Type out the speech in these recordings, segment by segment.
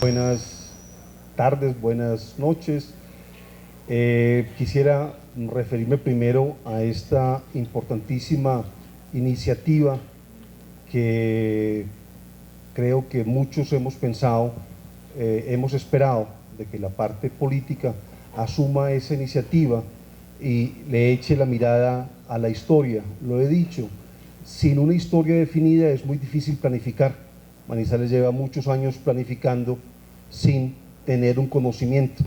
Buenas tardes, buenas noches. Quisiera referirme primero a esta importantísima iniciativa que creo que muchos hemos pensado, hemos esperado de que la parte política asuma esa iniciativa y le eche la mirada a la historia. Lo he dicho, sin una historia definida es muy difícil planificar. Manizales lleva muchos años planificando sin tener un conocimiento.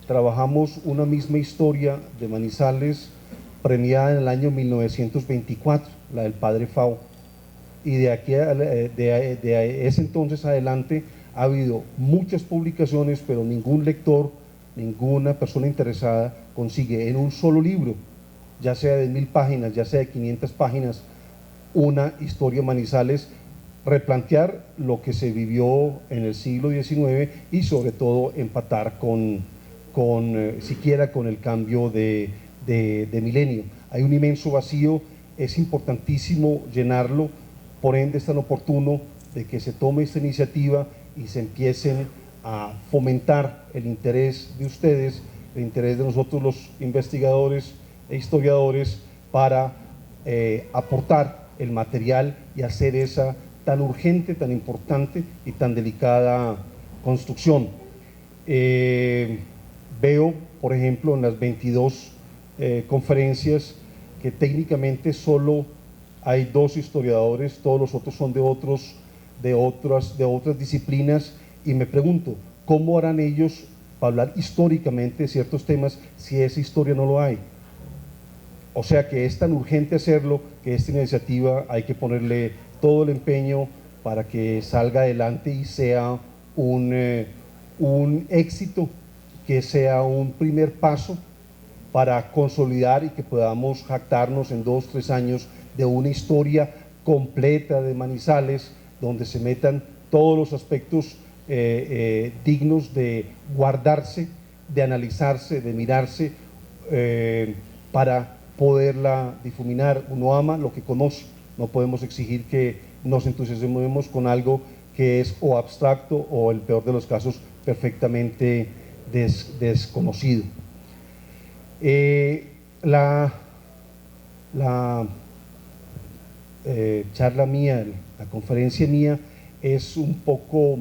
Trabajamos una misma historia de Manizales premiada en el año 1924, la del padre Fao, y de ese entonces adelante ha habido muchas publicaciones, pero ningún lector, ninguna persona interesada consigue en un solo libro, ya sea de 1000 páginas, ya sea de 500 páginas, una historia Manizales, replantear lo que se vivió en el siglo XIX y sobre todo empatar siquiera con el cambio de milenio. Hay un inmenso vacío, es importantísimo llenarlo, por ende es tan oportuno de que se tome esta iniciativa y se empiecen a fomentar el interés de ustedes, el interés de nosotros los investigadores e historiadores para aportar el material y hacer esa tan urgente, tan importante y tan delicada construcción. Veo, por ejemplo, en las 22 conferencias que técnicamente solo hay 2 historiadores, todos los otros son de otras disciplinas, y me pregunto, ¿cómo harán ellos para hablar históricamente de ciertos temas si esa historia no lo hay? O sea que es tan urgente hacerlo que esta iniciativa hay que ponerle todo el empeño para que salga adelante y sea un éxito, que sea un primer paso para consolidar y que podamos jactarnos en 2 o 3 años de una historia completa de Manizales, donde se metan todos los aspectos dignos de guardarse, de analizarse, de mirarse, para poderla difuminar. Uno ama lo que conoce, no podemos exigir que nos entusiasmemos con algo que es o abstracto o, en el peor de los casos, perfectamente desconocido. La charla mía, la conferencia mía es un poco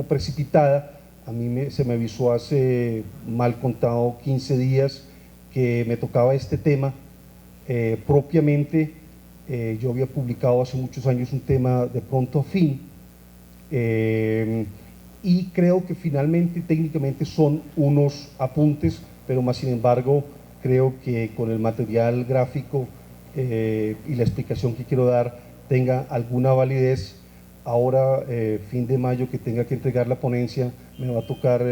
precipitada. A mí se me avisó hace mal contado 15 días que me tocaba este tema. Propiamente yo había publicado hace muchos años un tema de pronto afín, y creo que finalmente técnicamente son unos apuntes, pero más sin embargo creo que con el material gráfico y la explicación que quiero dar tenga alguna validez. Ahora, fin de mayo, que tenga que entregar la ponencia, me va a tocar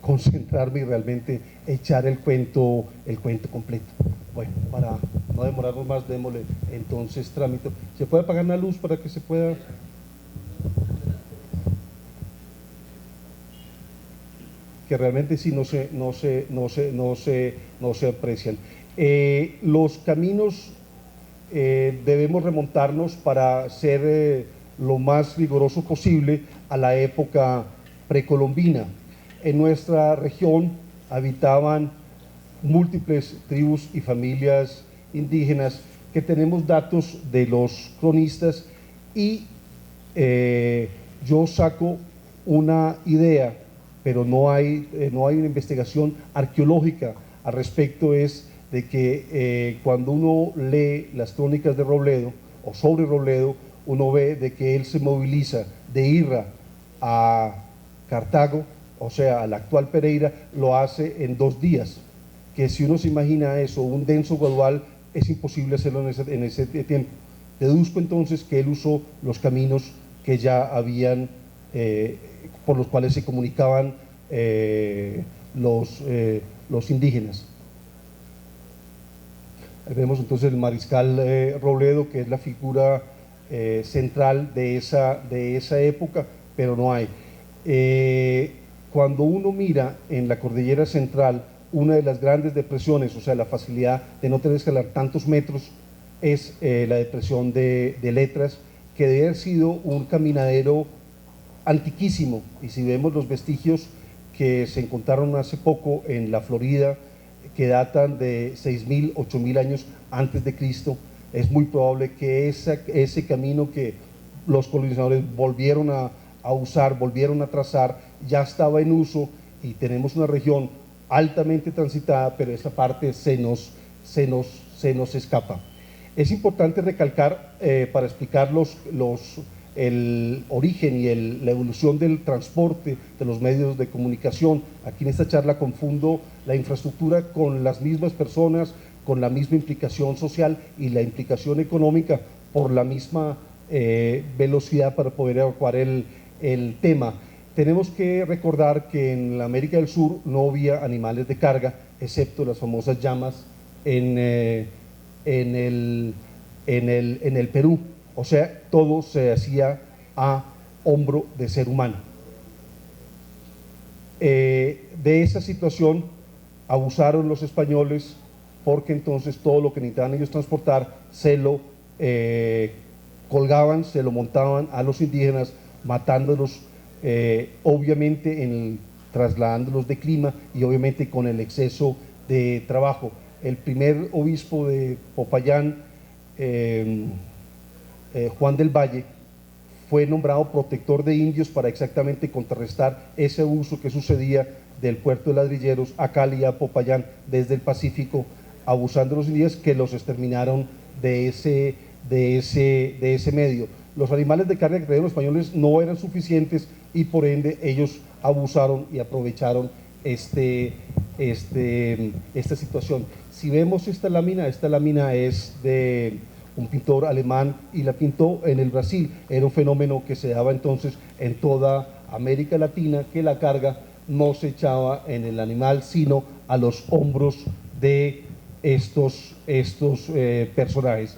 concentrarme y realmente echar el cuento completo. Bueno, para no demorarnos más, démosle entonces trámite. ¿Se puede apagar la luz para que se pueda...? Que realmente sí no se aprecian. Los caminos debemos remontarnos para ser lo más riguroso posible a la época precolombina. En nuestra región habitaban múltiples tribus y familias indígenas que tenemos datos de los cronistas, y yo saco una idea, pero no hay una investigación arqueológica al respecto, es de que cuando uno lee las crónicas de Robledo o sobre Robledo, uno ve de que él se moviliza de Irra a Cartago, o sea, a la actual Pereira, lo hace en 2 días, que si uno se imagina eso, un denso gradual, es imposible hacerlo en ese tiempo. Deduzco entonces que él usó los caminos que ya habían, por los cuales se comunicaban los indígenas. Ahí vemos entonces el mariscal Robledo, que es la figura central de esa época, pero no hay. Cuando uno mira en la cordillera central, una de las grandes depresiones, o sea, la facilidad de no tener que escalar tantos metros, es la depresión de Letras, que debe haber sido un caminadero antiquísimo, y si vemos los vestigios que se encontraron hace poco en la Florida, que datan de 6.000, 8.000 años antes de Cristo, es muy probable que ese camino que los colonizadores volvieron a usar, volvieron a trazar, ya estaba en uso, y tenemos una región altamente transitada, pero esa parte se nos escapa. Es importante recalcar, para explicar el origen y la evolución del transporte, de los medios de comunicación. Aquí en esta charla confundo la infraestructura con las mismas personas, con la misma implicación social y la implicación económica por la misma velocidad para poder evacuar el tema. Tenemos que recordar que en la América del Sur no había animales de carga, excepto las famosas llamas en el Perú. O sea, todo se hacía a hombro de ser humano. De esa situación abusaron los españoles, porque entonces todo lo que necesitaban ellos transportar se lo colgaban, se lo montaban a los indígenas, matándolos, obviamente trasladándolos de clima y obviamente con el exceso de trabajo. El primer obispo de Popayán, Juan del Valle, fue nombrado protector de indios para exactamente contrarrestar ese uso que sucedía del puerto de Ladrilleros a Cali, a Popayán, desde el Pacífico, abusando de los indígenas que los exterminaron de ese medio. Los animales de carga que traían los españoles no eran suficientes y por ende ellos abusaron y aprovecharon esta situación. Si vemos esta lámina es de un pintor alemán y la pintó en el Brasil. Era un fenómeno que se daba entonces en toda América Latina, que la carga no se echaba en el animal, sino a los hombros de estos personajes.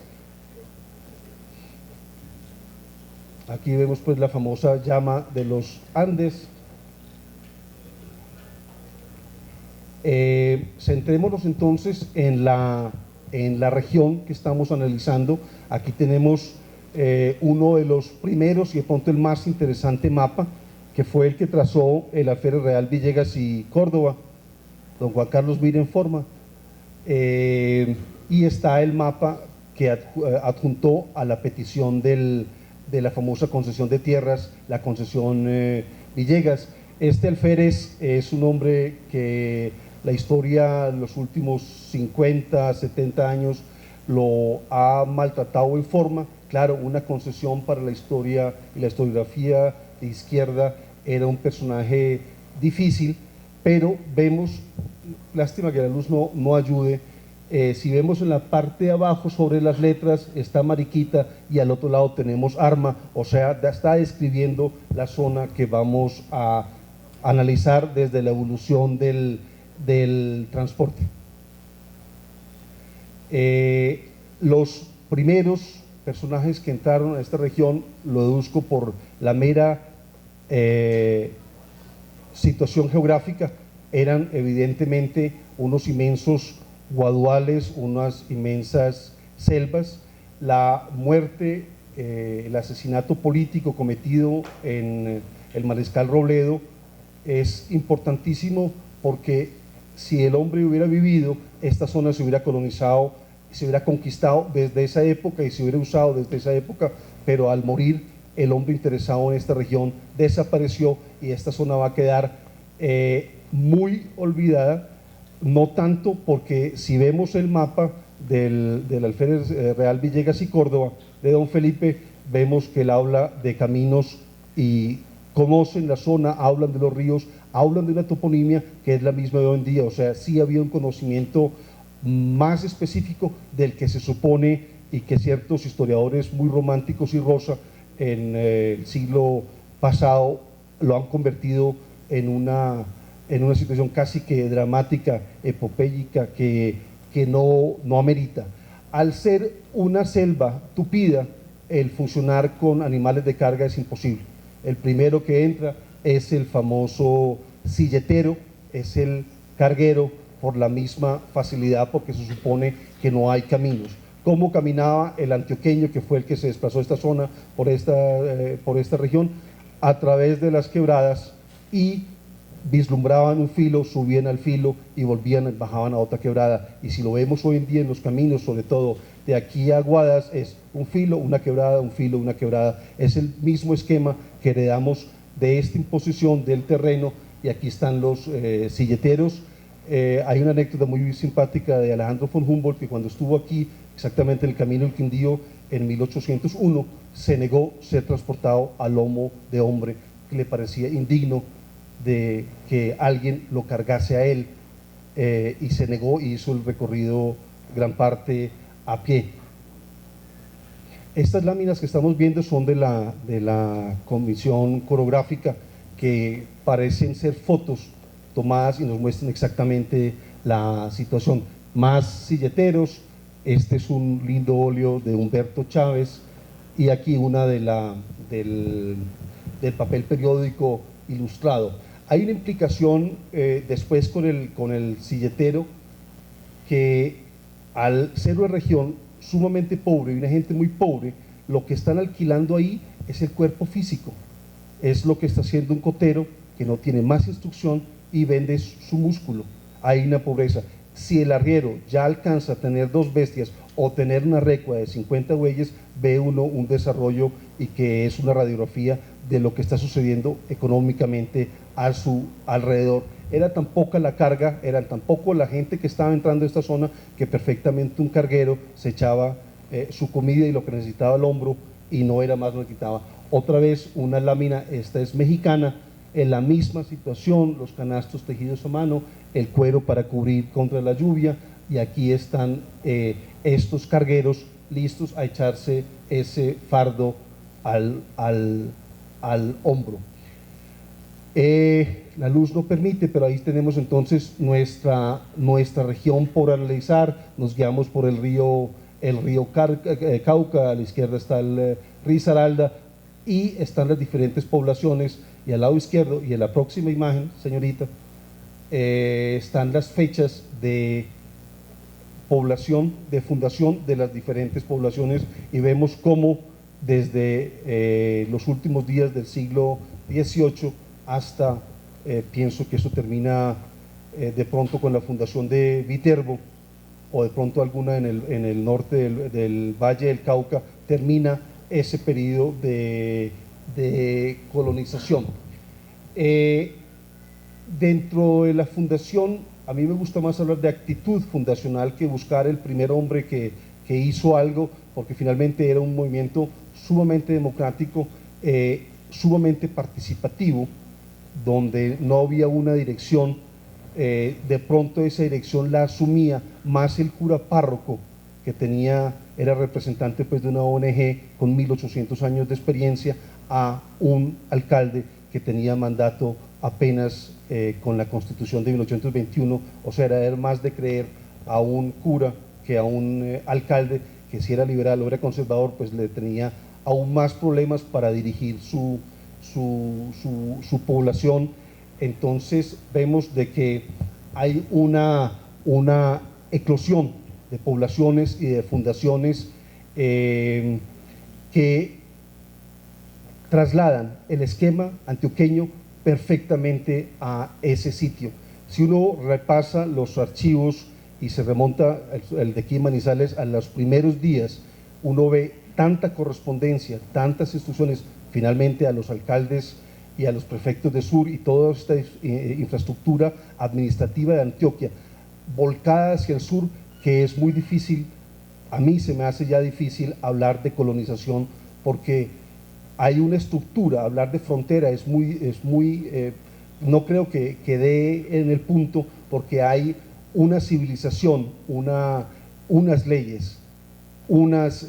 Aquí vemos pues la famosa llama de los Andes. Centrémonos entonces en la región que estamos analizando. Aquí tenemos uno de los primeros y de pronto el más interesante mapa, que fue el que trazó el alférez real Villegas y Córdoba, don Juan Carlos Mir en forma, y está el mapa que adjuntó a la petición de la famosa concesión de tierras, la concesión Villegas. Este alférez es un hombre que la historia en los últimos 50, 70 años lo ha maltratado en forma. Claro, una concesión para la historia y la historiografía de izquierda era un personaje difícil, pero vemos, lástima que la luz no ayude, si vemos en la parte de abajo sobre las letras está Mariquita y al otro lado tenemos Arma, o sea, está describiendo la zona que vamos a analizar desde la evolución del transporte. Los primeros personajes que entraron a esta región, lo deduzco por la mera situación geográfica, eran evidentemente unos inmensos guaduales, unas inmensas selvas. La muerte, el asesinato político cometido en el Mariscal Robledo es importantísimo, porque si el hombre hubiera vivido, esta zona se hubiera colonizado, se hubiera conquistado desde esa época y se hubiera usado desde esa época, pero al morir el hombre interesado en esta región desapareció y esta zona va a quedar muy olvidada, no tanto porque si vemos el mapa del alférez real Villegas y Córdoba de don Felipe, vemos que él habla de caminos y conocen la zona, hablan de los ríos, hablan de una toponimia que es la misma de hoy en día, o sea, sí había un conocimiento más específico del que se supone y que ciertos historiadores muy románticos y rosa en el siglo pasado lo han convertido en una situación casi que dramática, epopéyica, que no amerita. Al ser una selva tupida, el funcionar con animales de carga es imposible. El primero que entra es el famoso silletero, es el carguero, por la misma facilidad, porque se supone que no hay caminos. ¿Cómo caminaba el antioqueño, que fue el que se desplazó a esta zona, por esta región? a través de las quebradas y vislumbraban un filo, subían al filo y volvían, bajaban a otra quebrada. Y si lo vemos hoy en día en los caminos, sobre todo de aquí a Aguadas, es un filo, una quebrada, un filo, una quebrada. Es el mismo esquema que heredamos de esta imposición del terreno, y aquí están los silleteros. Hay una anécdota muy simpática de Alejandro von Humboldt, que cuando estuvo aquí, exactamente en el Camino del Quindío, en 1801, se negó ser transportado a lomo de hombre, que le parecía indigno de que alguien lo cargase a él, y se negó y hizo el recorrido gran parte a pie. Estas láminas que estamos viendo son de la comisión coreográfica, que parecen ser fotos tomadas y nos muestran exactamente la situación. Más silleteros, este es un lindo óleo de Humberto Chávez, y aquí una del papel periódico ilustrado. Hay una implicación después con el silletero, que al ser una región sumamente pobre y una gente muy pobre, lo que están alquilando ahí es el cuerpo físico, es lo que está haciendo un cotero que no tiene más instrucción y vende su músculo. Hay una pobreza. Si el arriero ya alcanza a tener 2 bestias o tener una recua de 50 bueyes, ve uno un desarrollo, y que es una radiografía de lo que está sucediendo económicamente a su alrededor. Era tan poca la carga, era tan poco la gente que estaba entrando a esta zona, que perfectamente un carguero se echaba su comida y lo que necesitaba al hombro, y no era más lo que quitaba. Otra vez una lámina, esta es mexicana, en la misma situación, los canastos tejidos a mano, el cuero para cubrir contra la lluvia, y aquí están estos cargueros listos a echarse ese fardo al hombro. La luz no permite, pero ahí tenemos entonces nuestra región por analizar. Nos guiamos por el río Cauca, a la izquierda está el Risaralda, y están las diferentes poblaciones, y al lado izquierdo, y en la próxima imagen, señorita, están las fechas de población, de fundación de las diferentes poblaciones, y vemos cómo desde los últimos días del siglo XVIII hasta, pienso que eso termina de pronto con la fundación de Viterbo, o de pronto alguna en el norte del Valle del Cauca, termina ese periodo de colonización. Dentro de la fundación, a mí me gusta más hablar de actitud fundacional que buscar el primer hombre que hizo algo, porque finalmente era un movimiento sumamente democrático, sumamente participativo, donde no había una dirección. De pronto esa dirección la asumía más el cura párroco, que era representante pues de una ONG con 1800 años de experiencia, a un alcalde que tenía mandato apenas con la Constitución de 1821. O sea, era más de creer a un cura que a un alcalde, que si era liberal o era conservador, pues le tenía aún más problemas para dirigir su población. Entonces vemos de que hay una eclosión de poblaciones y de fundaciones que trasladan el esquema antioqueño perfectamente a ese sitio. Si uno repasa los archivos y se remonta el de aquí en Manizales a los primeros días, uno ve tanta correspondencia, tantas instrucciones, finalmente a los alcaldes y a los prefectos de sur, y toda esta infraestructura administrativa de Antioquia volcada hacia el sur, que es muy difícil. A mí se me hace ya difícil hablar de colonización, porque hay una estructura. Hablar de frontera es muy no creo que dé en el punto, porque hay una civilización, unas leyes, unas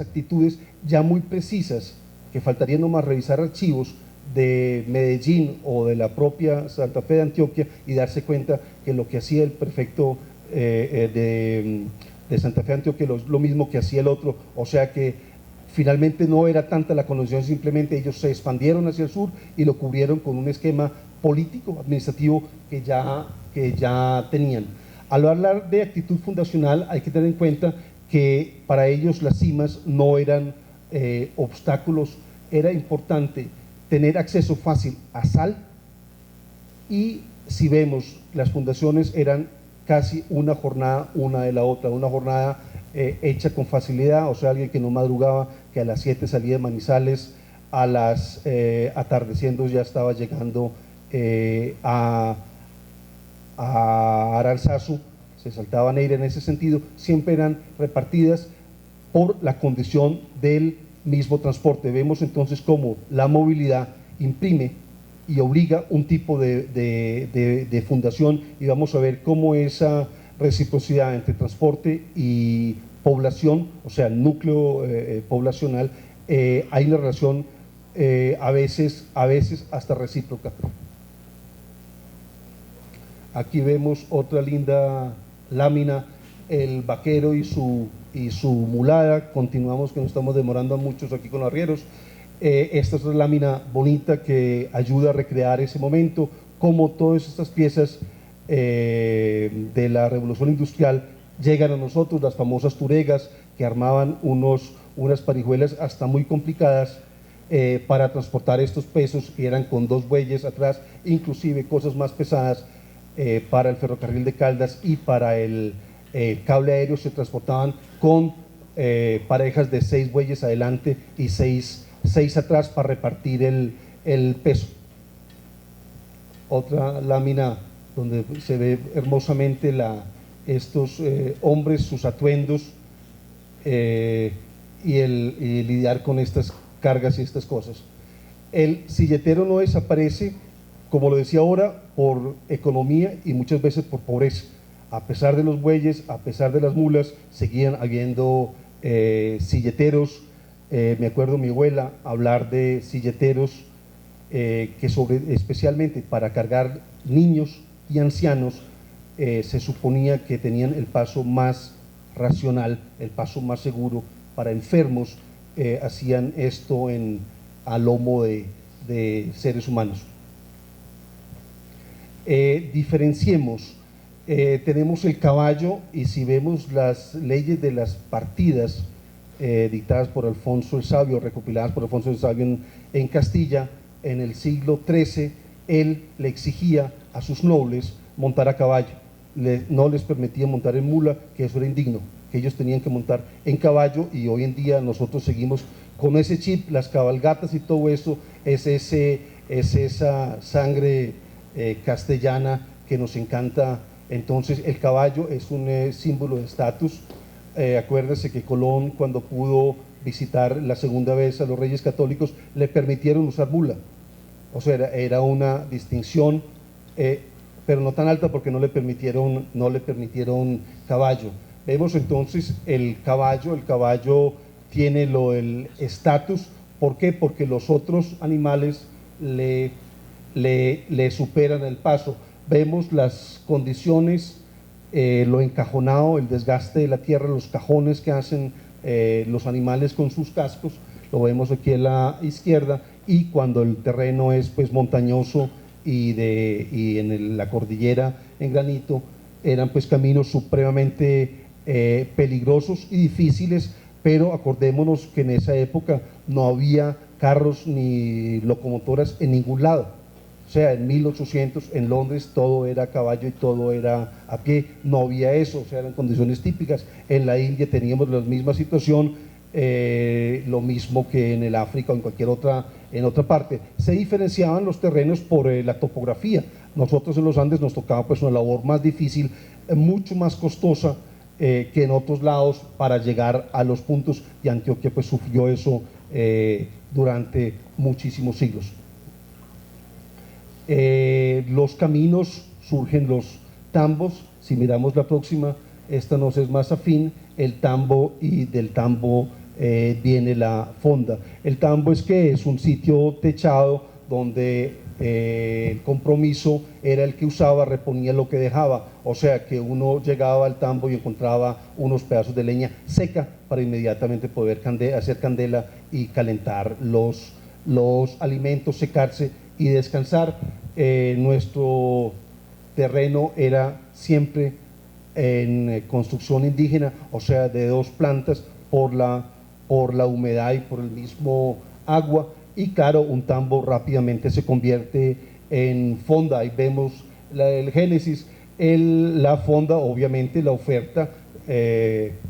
actitudes ya muy precisas, que faltaría nomás revisar archivos de Medellín o de la propia Santa Fe de Antioquia y darse cuenta que lo que hacía el prefecto de Santa Fe de Antioquia lo mismo que hacía el otro. O sea que finalmente no era tanta la colonización, simplemente ellos se expandieron hacia el sur y lo cubrieron con un esquema político, administrativo que ya tenían. Al hablar de actitud fundacional, hay que tener en cuenta que para ellos las cimas no eran obstáculos. Era importante tener acceso fácil a sal, y si vemos, las fundaciones eran casi una jornada una de la otra, una jornada hecha con facilidad, o sea, alguien que no madrugaba, que a las 7 salía de Manizales, a las atardeciendo ya estaba llegando a Aranzazu, se saltaba Neira en ese sentido, siempre eran repartidas por la condición del mismo transporte. Vemos entonces cómo la movilidad imprime y obliga un tipo de fundación, y vamos a ver cómo esa reciprocidad entre transporte y población, o sea, el núcleo poblacional, hay una relación a veces hasta recíproca. Aquí vemos otra linda lámina, el vaquero y su mulada. Continuamos, que nos estamos demorando a muchos aquí con los arrieros. Esta es una lámina bonita que ayuda a recrear ese momento, como todas estas piezas de la revolución industrial llegan a nosotros, las famosas turegas que armaban unas parijuelas hasta muy complicadas para transportar estos pesos, que eran con 2 bueyes atrás, inclusive cosas más pesadas para el ferrocarril de Caldas y para el cable aéreo se transportaban con parejas de 6 bueyes adelante y 6 atrás para repartir el peso. Otra lámina donde se ve hermosamente estos hombres, sus atuendos y lidiar con estas cargas y estas cosas. El silletero no desaparece, como lo decía ahora, por economía y muchas veces por pobreza. A pesar de los bueyes, a pesar de las mulas, seguían habiendo silleteros. Me acuerdo mi abuela hablar de silleteros que especialmente para cargar niños y ancianos se suponía que tenían el paso más racional, el paso más seguro. Para enfermos hacían esto a lomo de seres humanos. Diferenciemos, tenemos el caballo, y si vemos las leyes de las partidas dictadas por Alfonso el Sabio, recopiladas por Alfonso el Sabio en Castilla, en el siglo XIII, él le exigía a sus nobles montar a caballo, no les permitía montar en mula, que eso era indigno, que ellos tenían que montar en caballo, y hoy en día nosotros seguimos con ese chip, las cabalgatas y todo eso, es esa sangre castellana que nos encanta. Entonces el caballo es un símbolo de estatus. Acuérdense que Colón, cuando pudo visitar la segunda vez a los Reyes Católicos, le permitieron usar mula, o sea, era una distinción, pero no tan alta, porque no le permitieron caballo. Vemos entonces el caballo tiene el estatus. ¿Por qué? Porque los otros animales le superan el paso. Vemos las condiciones, lo encajonado, el desgaste de la tierra, los cajones que hacen los animales con sus cascos, lo vemos aquí a la izquierda, y cuando el terreno es pues montañoso y en la cordillera en granito, eran pues caminos supremamente peligrosos y difíciles, pero acordémonos que en esa época no había carros ni locomotoras en ningún lado. O sea, en 1800 en Londres todo era a caballo y todo era a pie, no había eso, o sea, eran condiciones típicas. En la India teníamos la misma situación, lo mismo que en el África o en otra parte. Se diferenciaban los terrenos por la topografía. Nosotros en los Andes nos tocaba pues una labor más difícil, mucho más costosa que en otros lados para llegar a los puntos, y Antioquia pues sufrió eso durante muchísimos siglos. Los caminos, surgen los tambos. Si miramos la próxima, esta nos es más afín, el tambo, y del tambo viene la fonda. El tambo es un sitio techado donde el compromiso era el que usaba, reponía lo que dejaba, o sea que uno llegaba al tambo y encontraba unos pedazos de leña seca para inmediatamente poder hacer candela y calentar los alimentos, secarse y descansar. Nuestro terreno era siempre en construcción indígena, o sea de 2 plantas, por la humedad y por el mismo agua. y claro, un tambo rápidamente se convierte en fonda. Ahí vemos el génesis. La fonda, obviamente la oferta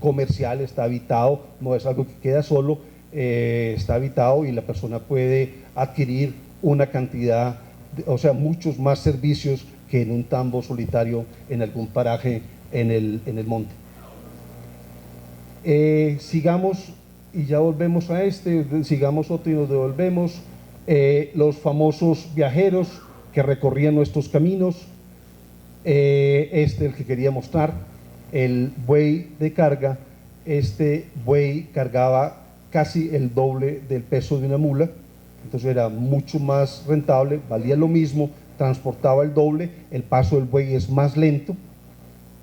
comercial está habitado, no es algo que queda solo, está habitado y la persona puede adquirir una cantidad, o sea, muchos más servicios que en un tambo solitario en algún paraje en el monte. Sigamos y ya volvemos a sigamos otro y nos devolvemos. Los famosos viajeros que recorrían nuestros caminos, el que quería mostrar, el buey de carga. Este buey cargaba casi el doble del peso de una mula, entonces era mucho más rentable, valía lo mismo, transportaba el doble, el paso del buey es más lento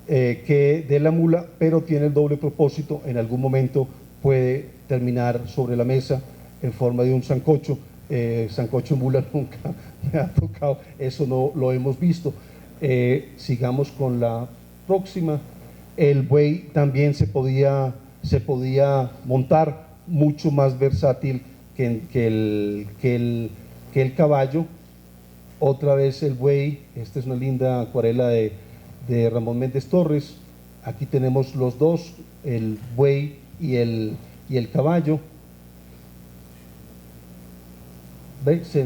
que de la mula, pero tiene el doble propósito, en algún momento puede terminar sobre la mesa en forma de un sancocho. Sancocho en mula nunca me ha tocado, eso no lo hemos visto. Sigamos con la próxima. El buey también se podía montar, mucho más versátil que el caballo. Otra vez el buey, esta es una linda acuarela de Ramón Méndez Torres. Aquí tenemos los dos, el buey y el caballo. ¿Ve? Se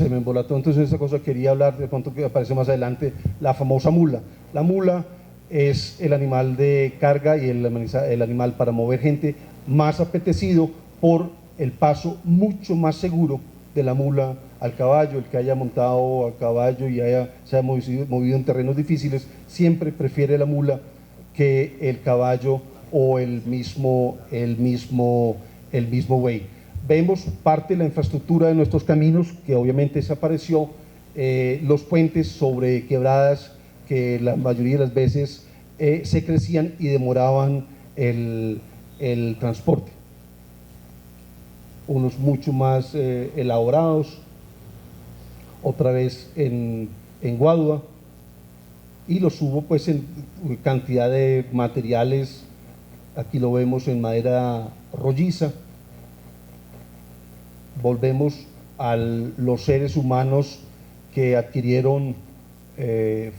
me embolató, entonces esa cosa quería hablar, de pronto que aparece más adelante, la famosa mula. La mula es el animal de carga y el animal para mover gente más apetecido por el paso mucho más seguro de la mula al caballo. El que haya montado a caballo y se haya movido en terrenos difíciles siempre prefiere la mula que el caballo o el mismo buey. Vemos parte de la infraestructura de nuestros caminos que obviamente desapareció, los puentes sobre quebradas que la mayoría de las veces se crecían y demoraban el transporte. Unos mucho más elaborados, otra vez en Guadua, y los hubo pues en cantidad de materiales. Aquí lo vemos en madera rolliza. Volvemos a los seres humanos que adquirieron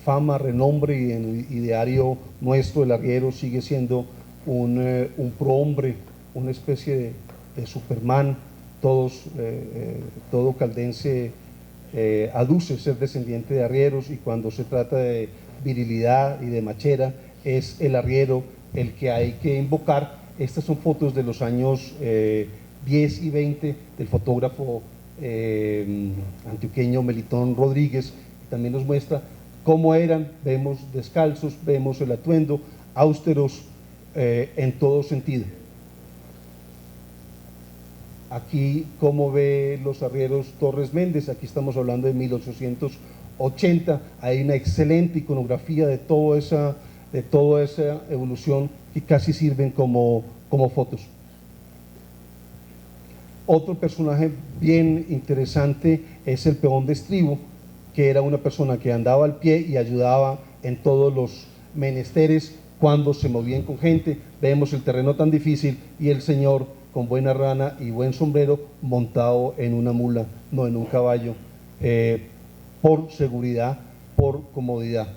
fama, renombre, y en el ideario nuestro el arriero sigue siendo un prohombre, una especie de Superman. Todo caldense aduce ser descendiente de arrieros, y cuando se trata de virilidad y de machera es el arriero el que hay que invocar. Estas son fotos de los años 10 y 20 del fotógrafo antioqueño Melitón Rodríguez, que también nos muestra cómo eran. Vemos descalzos, vemos el atuendo, austeros en todo sentido. Aquí, como ve los arrieros Torres Méndez, aquí estamos hablando de 1880, hay una excelente iconografía de toda esa evolución que casi sirven como fotos. Otro personaje bien interesante es el peón de estribo, que era una persona que andaba al pie y ayudaba en todos los menesteres cuando se movían con gente. Vemos el terreno tan difícil y el señor con buena rana y buen sombrero montado en una mula, no en un caballo, por seguridad, por comodidad.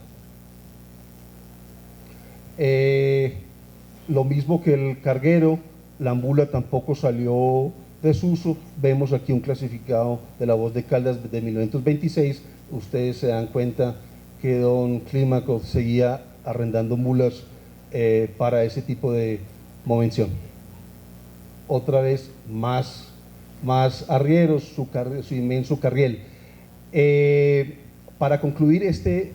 Lo mismo que el carguero, la mula tampoco salió desuso. Vemos aquí un clasificado de La Voz de Caldas de 1926. Ustedes se dan cuenta que don Clímaco seguía arrendando mulas para ese tipo de movención. Otra vez más arrieros, su inmenso carriel. Para concluir este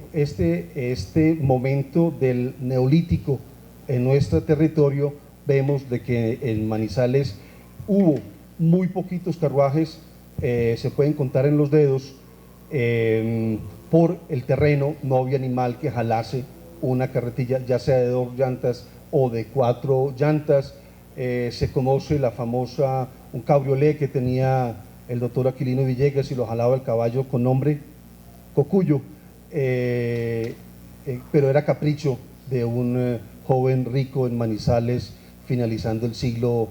momento del neolítico en nuestro territorio, vemos de que en Manizales hubo muy poquitos carruajes, se pueden contar en los dedos. Por el terreno no había animal que jalase una carretilla, ya sea de 2 llantas o de 4 llantas. Se conoce un cabriolé que tenía el doctor Aquilino Villegas y lo jalaba el caballo con nombre Cocuyo, pero era capricho de un joven rico en Manizales finalizando el siglo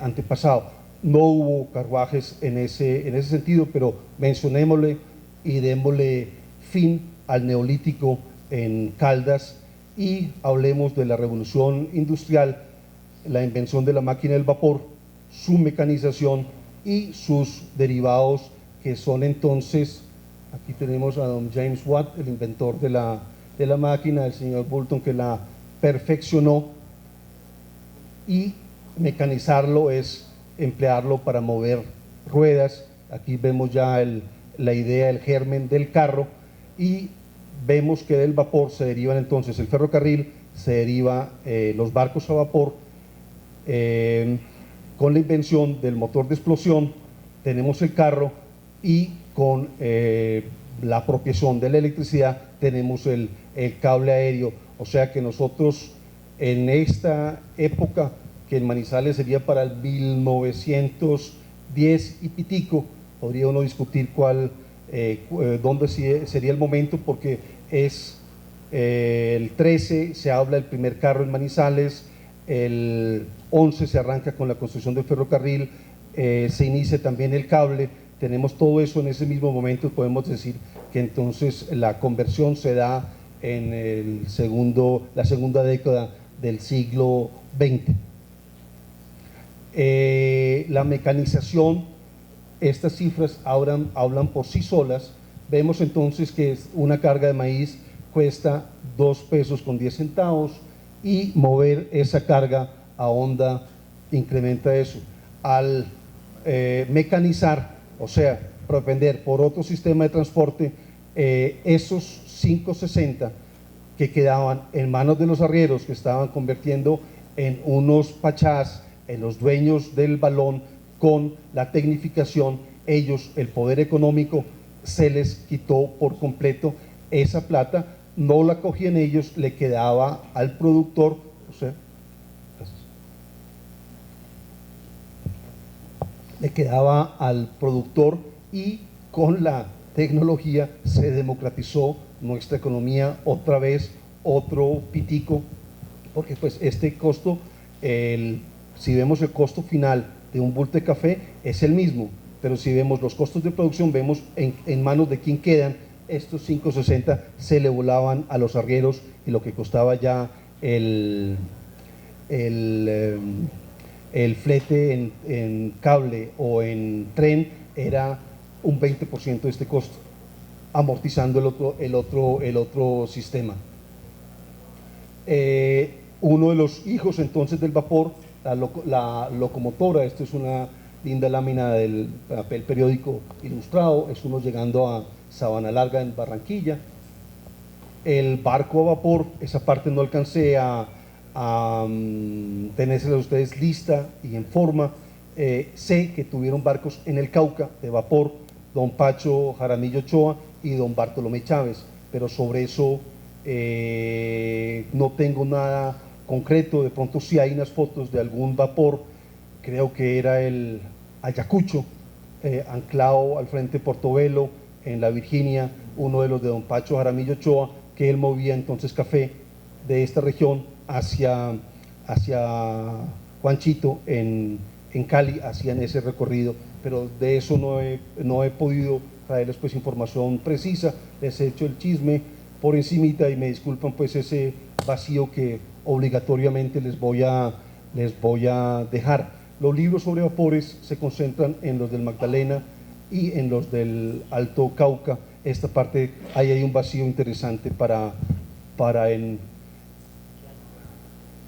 antepasado. no hubo carruajes en ese sentido, pero mencionémosle y démosle fin al neolítico en Caldas y hablemos de la revolución industrial, la invención de la máquina del vapor, su mecanización y sus derivados, que son entonces, aquí tenemos a don James Watt, el inventor de la máquina, el señor Boulton, que la perfeccionó, y mecanizarlo es emplearlo para mover ruedas. Aquí vemos ya la idea, el germen del carro, y vemos que del vapor se derivan entonces el ferrocarril, se deriva los barcos a vapor. Con la invención del motor de explosión tenemos el carro, y con la apropiación de la electricidad tenemos el cable aéreo. O sea que nosotros en esta época, que en Manizales sería para el 1910 y pitico, podría uno discutir dónde sería el momento, porque es el 13 se habla del primer carro en Manizales, el 11 se arranca con la construcción del ferrocarril, se inicia también el cable. Tenemos todo eso en ese mismo momento. Podemos decir que entonces la conversión se da en la segunda década del siglo XX. La mecanización, estas cifras hablan por sí solas. Vemos entonces que una carga de maíz cuesta 2 pesos con 10 centavos, y mover esa carga a honda incrementa eso. Al mecanizar, o sea, propender por otro sistema de transporte, esos 5.60 que quedaban en manos de los arrieros, que estaban convirtiendo en unos pachás, en los dueños del balón, con la tecnificación, ellos, el poder económico, se les quitó por completo esa plata, no la cogían ellos, le quedaba al productor, o sea, le quedaba al productor, y con la tecnología se democratizó nuestra economía otra vez, otro pitico, porque pues este costo, si vemos el costo final de un bulto de café es el mismo, pero si vemos los costos de producción, vemos en manos de quién quedan. Estos 5.60 se le volaban a los arrieros, y lo que costaba ya el flete en cable o en tren era un 20% de este costo, amortizando el otro sistema. Uno de los hijos entonces del vapor, la locomotora, esto es una linda lámina del papel periódico ilustrado, es uno llegando a Sabana Larga en Barranquilla. El barco a vapor, esa parte no alcancé a tenérselas a ustedes lista y en forma. Sé que tuvieron barcos en el Cauca de vapor, don Pacho Jaramillo Ochoa y don Bartolomé Chávez, pero sobre eso no tengo nada concreto. De pronto sí hay unas fotos de algún vapor, creo que era el Ayacucho, anclado al frente de Portobelo, en la Virginia, uno de los de don Pacho Jaramillo Ochoa, que él movía entonces café de esta región hacia Juanchito en Cali, hacían ese recorrido, pero de eso no he podido traerles pues información precisa. Les he hecho el chisme por encimita, y me disculpan pues ese vacío que obligatoriamente les voy a dejar. Los libros sobre vapores se concentran en los del Magdalena y en los del Alto Cauca. Esta parte, ahí hay un vacío interesante para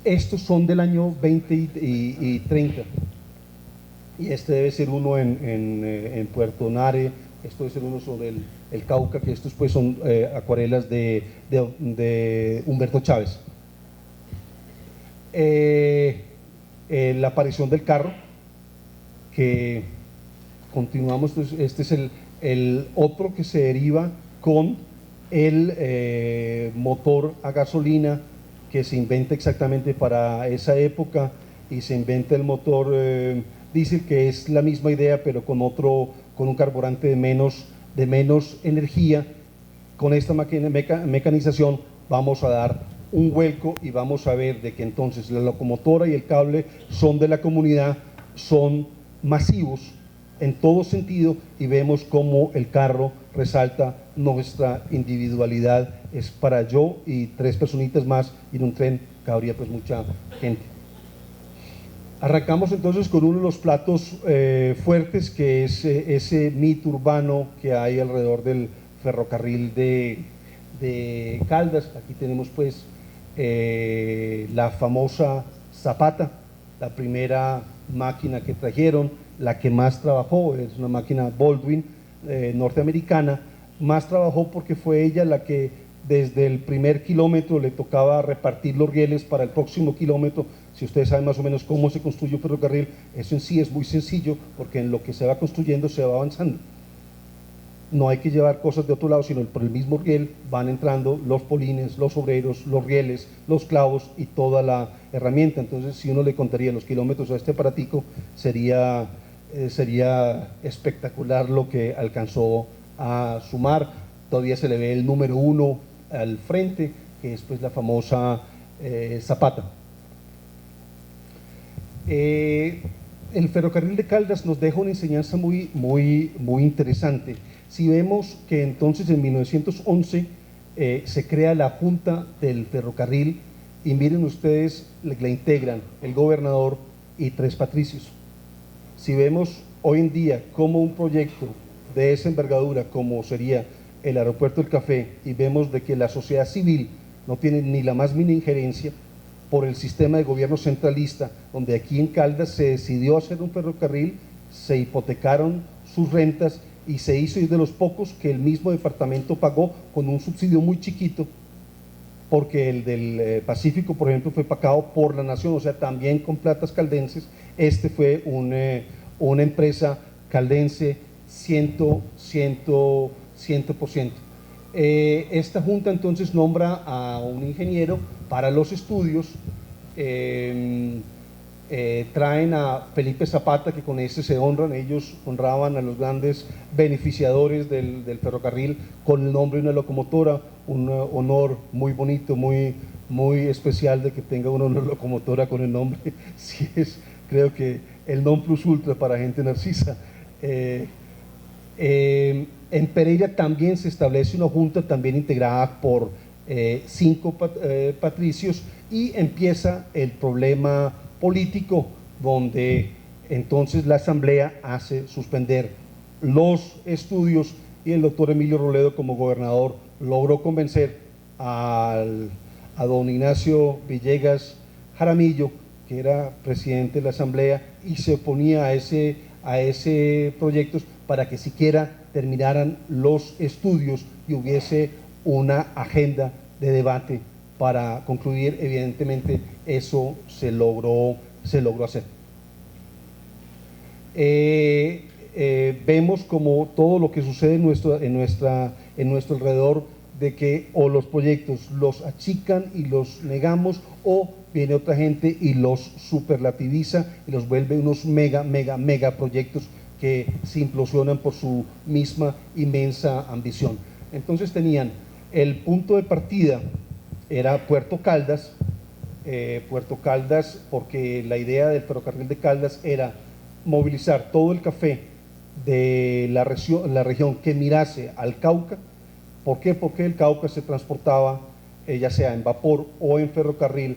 estos son del año 20 y 30, y este debe ser uno en Puerto Nare, esto debe ser uno sobre el Cauca, que estos pues son acuarelas de Humberto Chávez. La aparición del carro, que continuamos, este es el otro que se deriva con el motor a gasolina, que se inventa exactamente para esa época, y se inventa el motor diésel, que es la misma idea pero con un carburante de menos energía. Con esta mecanización vamos a dar un vuelco y vamos a ver de que entonces la locomotora y el cable son de la comunidad, son masivos en todo sentido, y vemos cómo el carro resalta nuestra individualidad. Es para yo y 3 personitas más, y en un tren cabría pues mucha gente. Arrancamos entonces con uno de los platos fuertes, que es ese mito urbano que hay alrededor del ferrocarril de Caldas. Aquí tenemos pues la famosa Zapata, la primera máquina que trajeron, la que más trabajó, es una máquina Baldwin norteamericana. Más trabajó porque fue ella la que desde el primer kilómetro le tocaba repartir los rieles para el próximo kilómetro. Si ustedes saben más o menos cómo se construye un ferrocarril, eso en sí es muy sencillo, porque en lo que se va construyendo se va avanzando. No hay que llevar cosas de otro lado, sino por el mismo riel van entrando los polines, los obreros, los rieles, los clavos y toda la herramienta. Entonces, si uno le contaría los kilómetros a este aparatico, sería espectacular lo que alcanzó a sumar. Todavía se le ve el número 1 al frente, que es pues la famosa Zapata. El ferrocarril de Caldas nos deja una enseñanza muy interesante. Si vemos que entonces en 1911 se crea la Junta del Ferrocarril, y miren ustedes, la integran el gobernador y 3 patricios. Si vemos hoy en día cómo un proyecto de esa envergadura como sería el Aeropuerto del Café, y vemos de que la sociedad civil no tiene ni la más mínima injerencia por el sistema de gobierno centralista, donde aquí en Caldas se decidió hacer un ferrocarril, se hipotecaron sus rentas y se hizo, y de los pocos que el mismo departamento pagó con un subsidio muy chiquito, porque el del Pacífico, por ejemplo, fue pagado por la nación, o sea, también con platas caldenses. Este fue una empresa caldense 100%. Esta junta entonces nombra a un ingeniero para los estudios. Traen a Felipe Zapata, que con ese se honran. Ellos honraban a los grandes beneficiadores del ferrocarril con el nombre de una locomotora, un honor muy bonito, muy especial de que tenga una locomotora con el nombre. Sí, creo que el non plus ultra para gente narcisa. En Pereira también se establece una junta, también integrada por 5 patricios, y empieza el problema político, donde entonces la asamblea hace suspender los estudios, y el doctor Emilio Robledo, como gobernador, logró convencer a don Ignacio Villegas Jaramillo, que era presidente de la asamblea, y se oponía a ese proyecto para que siquiera terminaran los estudios y hubiese una agenda de debate para concluir. Evidentemente eso se logró hacer. Vemos como todo lo que sucede en nuestro alrededor, de que o los proyectos los achican y los negamos, o viene otra gente y los superlativiza y los vuelve unos mega proyectos que se implosionan por su misma inmensa ambición. Entonces tenían el punto de partida, era Puerto Caldas, porque la idea del ferrocarril de Caldas era movilizar todo el café de la región que mirase al Cauca. ¿Por qué? Porque el Cauca se transportaba ya sea en vapor o en ferrocarril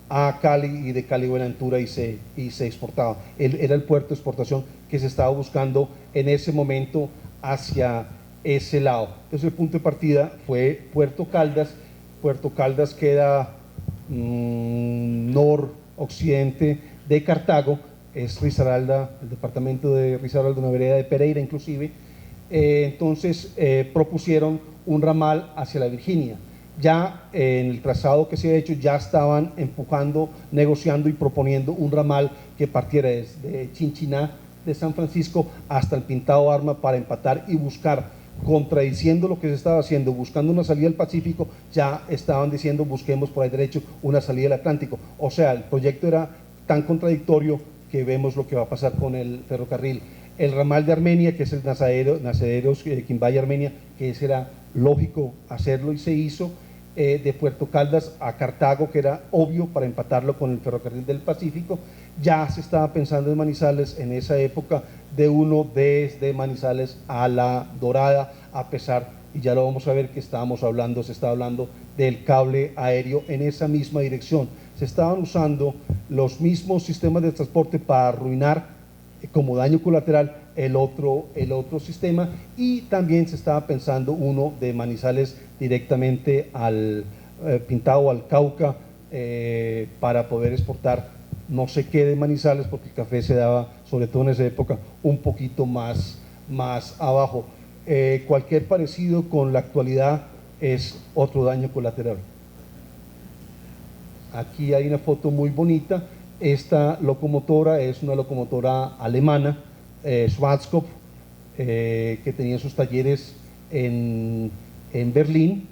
a Cali, y de Cali a Buenaventura, y se exportaba. Era el puerto de exportación que se estaba buscando en ese momento hacia ese lado. Entonces el punto de partida fue Puerto Caldas. Puerto Caldas queda noroccidente de Cartago, es Risaralda, el departamento de Risaralda, una vereda de Pereira inclusive. Entonces propusieron un ramal hacia la Virginia. Ya en el trazado que se ha hecho, ya estaban empujando, negociando y proponiendo un ramal que partiera desde Chinchiná de San Francisco hasta el Pintado Arma, para empatar y buscar, contradiciendo lo que se estaba haciendo, buscando una salida al Pacífico, ya estaban diciendo busquemos por ahí derecho una salida al Atlántico. O sea, el proyecto era tan contradictorio que vemos lo que va a pasar con el ferrocarril. El ramal de Armenia, que es el Nacederos Quimbaya Armenia, que ese era lógico hacerlo y se hizo. de Puerto Caldas a Cartago, que era obvio para empatarlo con el ferrocarril del Pacífico. Ya se estaba pensando en Manizales en esa época, de uno desde Manizales a La Dorada, a pesar, y ya lo vamos a ver, que se estaba hablando del cable aéreo en esa misma dirección. Se estaban usando los mismos sistemas de transporte para arruinar como daño colateral el otro sistema, y también se estaba pensando uno de Manizales directamente al Pintado, al Cauca, para poder exportar no sé qué de Manizales, porque el café se daba, sobre todo en esa época, un poquito más abajo. Cualquier parecido con la actualidad es otro daño colateral. Aquí hay una foto muy bonita. Esta locomotora es una locomotora alemana, Schwarzkopf, que tenía sus talleres en Berlín.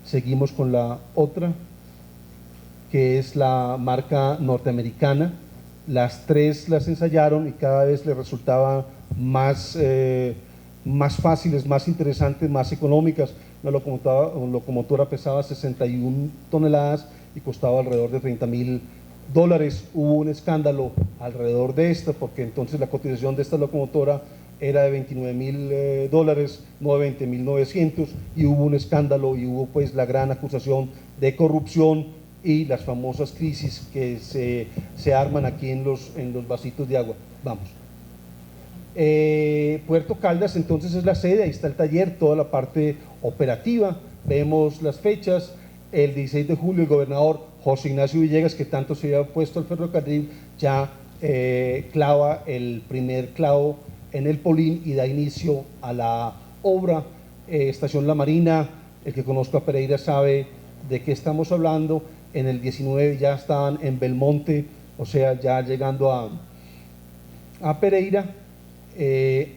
Seguimos con la otra, que es la marca norteamericana. Las tres las ensayaron y cada vez les resultaba más fáciles, más interesantes, más económicas. Una locomotora pesaba 61 toneladas y costaba alrededor de $30.000. Hubo un escándalo alrededor de esta, porque entonces la cotización de esta locomotora era de $29.000, no de 20.900, y hubo un escándalo y hubo pues la gran acusación de corrupción y las famosas crisis que se arman aquí en los vasitos de agua. Vamos. Puerto Caldas entonces es la sede, ahí está el taller, toda la parte operativa. Vemos las fechas. El 16 de julio el gobernador José Ignacio Villegas, que tanto se había puesto al ferrocarril, ya clava el primer clavo en el Polín y da inicio a la obra. Estación La Marina, el que conozca a Pereira sabe de qué estamos hablando. En el 19 ya estaban en Belmonte, o sea, ya llegando a Pereira.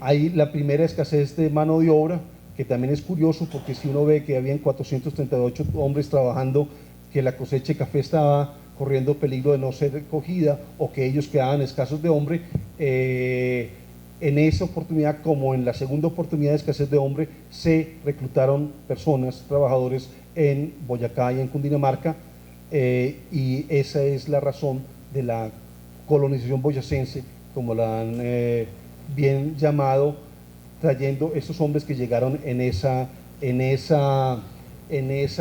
Hay la primera escasez de mano de obra, que también es curioso, porque si uno ve que habían 438 hombres trabajando, que la cosecha de café estaba corriendo peligro de no ser recogida o que ellos quedaban escasos de hombre, en esa oportunidad, como en la segunda oportunidad de escasez de hombre, se reclutaron personas, trabajadores en Boyacá y en Cundinamarca, y esa es la razón de la colonización boyacense, como la han bien llamado, trayendo esos hombres que llegaron en esa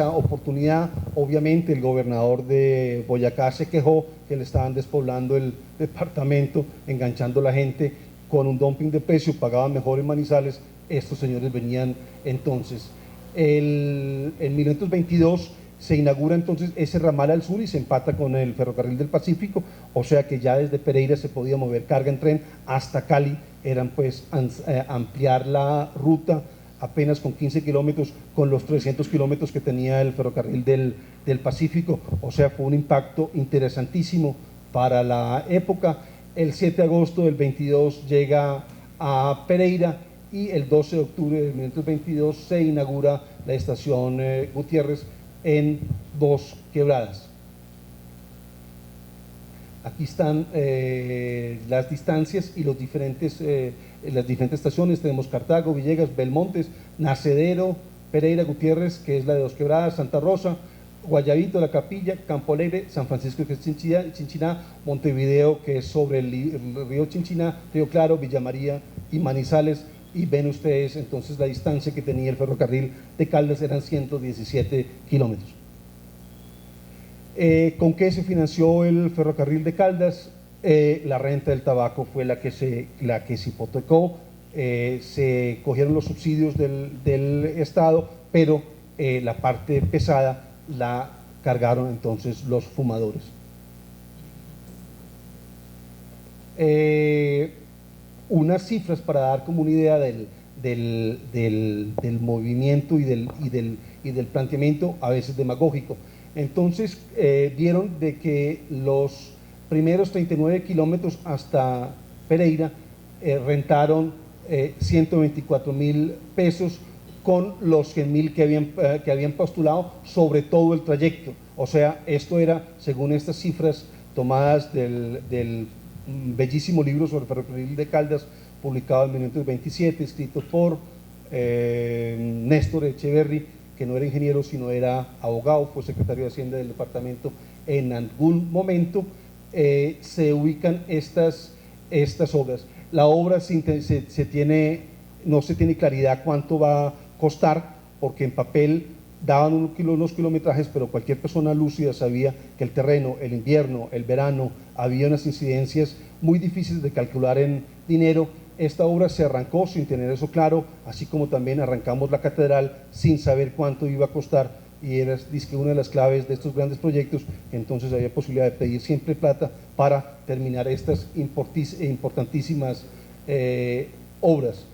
oportunidad. Obviamente el gobernador de Boyacá se quejó que le estaban despoblando el departamento, enganchando a la gente con un dumping de precio, pagaban mejor en Manizales. Estos señores venían entonces. En 1922 se inaugura entonces ese ramal al sur y se empata con el ferrocarril del Pacífico, o sea que ya desde Pereira se podía mover carga en tren hasta Cali. Eran pues ampliar la ruta apenas con 15 kilómetros, con los 300 kilómetros que tenía el ferrocarril del Pacífico. O sea, fue un impacto interesantísimo para la época. El 7 de agosto del 22 llega a Pereira y el 12 de octubre de 1922 se inaugura la estación Gutiérrez en Dos Quebradas. Aquí están las distancias y las diferentes estaciones. Tenemos Cartago, Villegas, Belmontes, Nacedero, Pereira, Gutiérrez, que es la de Dos Quebradas, Santa Rosa, Guayabito, La Capilla, Campo Alegre, San Francisco, que es Chinchiná, Montevideo, que es sobre el río Chinchiná, Río Claro, Villa María y Manizales. Y ven ustedes entonces la distancia que tenía el ferrocarril de Caldas, eran 117 kilómetros. ¿Con qué se financió el ferrocarril de Caldas? La renta del tabaco fue la que se hipotecó. Se cogieron los subsidios del Estado, pero la parte pesada la cargaron entonces los fumadores. Unas cifras para dar como una idea del movimiento y del planteamiento, a veces demagógico. Entonces vieron de que los primeros 39 kilómetros hasta Pereira rentaron 124.000 pesos con los 100.000 que habían postulado sobre todo el trayecto. O sea, esto era según estas cifras tomadas del bellísimo libro sobre el ferrocarril de Caldas, publicado en 1927, escrito por Néstor Echeverry, que no era ingeniero, sino era abogado, fue secretario de Hacienda del departamento en algún momento, se ubican estas obras. La obra no se tiene claridad cuánto va a costar, porque en papel daban unos kilometrajes, pero cualquier persona lúcida sabía que el terreno, el invierno, el verano, había unas incidencias muy difíciles de calcular en dinero. Esta obra se arrancó sin tener eso claro, así como también arrancamos la catedral sin saber cuánto iba a costar, y era una de las claves de estos grandes proyectos. Entonces había posibilidad de pedir siempre plata para terminar estas importantísimas obras.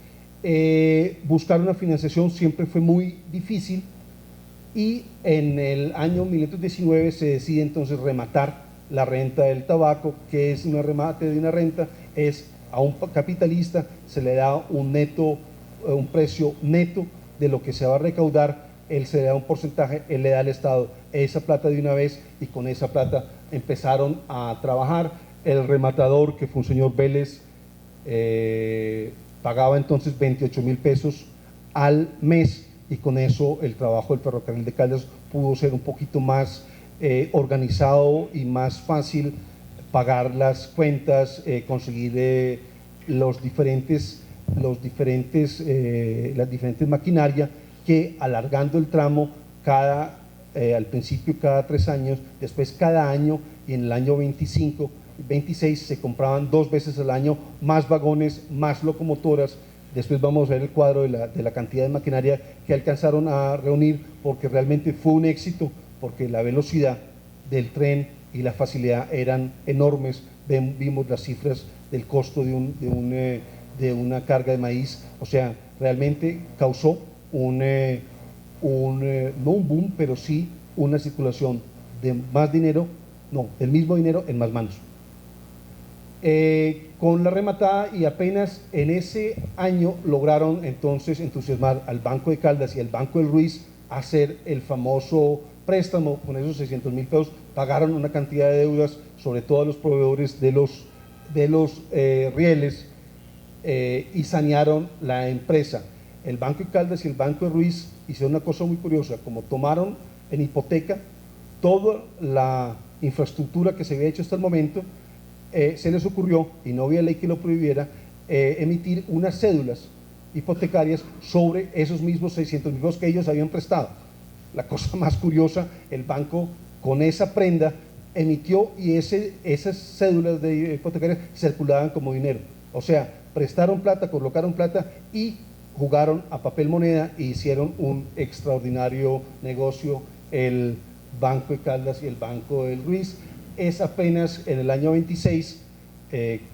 Buscar una financiación siempre fue muy difícil, y en el año 1919 se decide entonces rematar la renta del tabaco. Que es un remate de una renta, es a un capitalista se le da un precio neto de lo que se va a recaudar, él se le da un porcentaje, él le da al Estado esa plata de una vez, y con esa plata empezaron a trabajar. El rematador, que fue un señor Vélez, pagaba entonces 28.000 pesos al mes, y con eso el trabajo del ferrocarril de Caldas pudo ser un poquito más organizado y más fácil pagar las cuentas, conseguir las diferentes maquinarias, que alargando el tramo al principio cada 3 años, después cada año, y en el año 26 se compraban 2 veces al año más vagones, más locomotoras. Después vamos a ver el cuadro de la cantidad de maquinaria que alcanzaron a reunir, porque realmente fue un éxito, porque la velocidad del tren y la facilidad eran enormes. Vimos las cifras del costo de una carga de maíz. O sea, realmente causó no un boom, pero sí una circulación de más dinero, del mismo dinero en más manos. Con la rematada, y apenas en ese año lograron entonces entusiasmar al Banco de Caldas y al Banco del Ruiz a hacer el famoso préstamo. Con esos 600.000 pesos pagaron una cantidad de deudas, sobre todo a los proveedores de los rieles, y sanearon la empresa. El Banco de Caldas y el Banco de Ruiz hicieron una cosa muy curiosa: como tomaron en hipoteca toda la infraestructura que se había hecho hasta el momento, se les ocurrió, y no había ley que lo prohibiera, emitir unas cédulas hipotecarias sobre esos mismos 600.000 pesos que ellos habían prestado. La cosa más curiosa, el banco con esa prenda emitió, y esas cédulas hipotecarias circulaban como dinero. O sea, prestaron plata, colocaron plata y jugaron a papel moneda, e hicieron un extraordinario negocio el Banco de Caldas y el Banco del Ruiz. Es apenas en el año 26,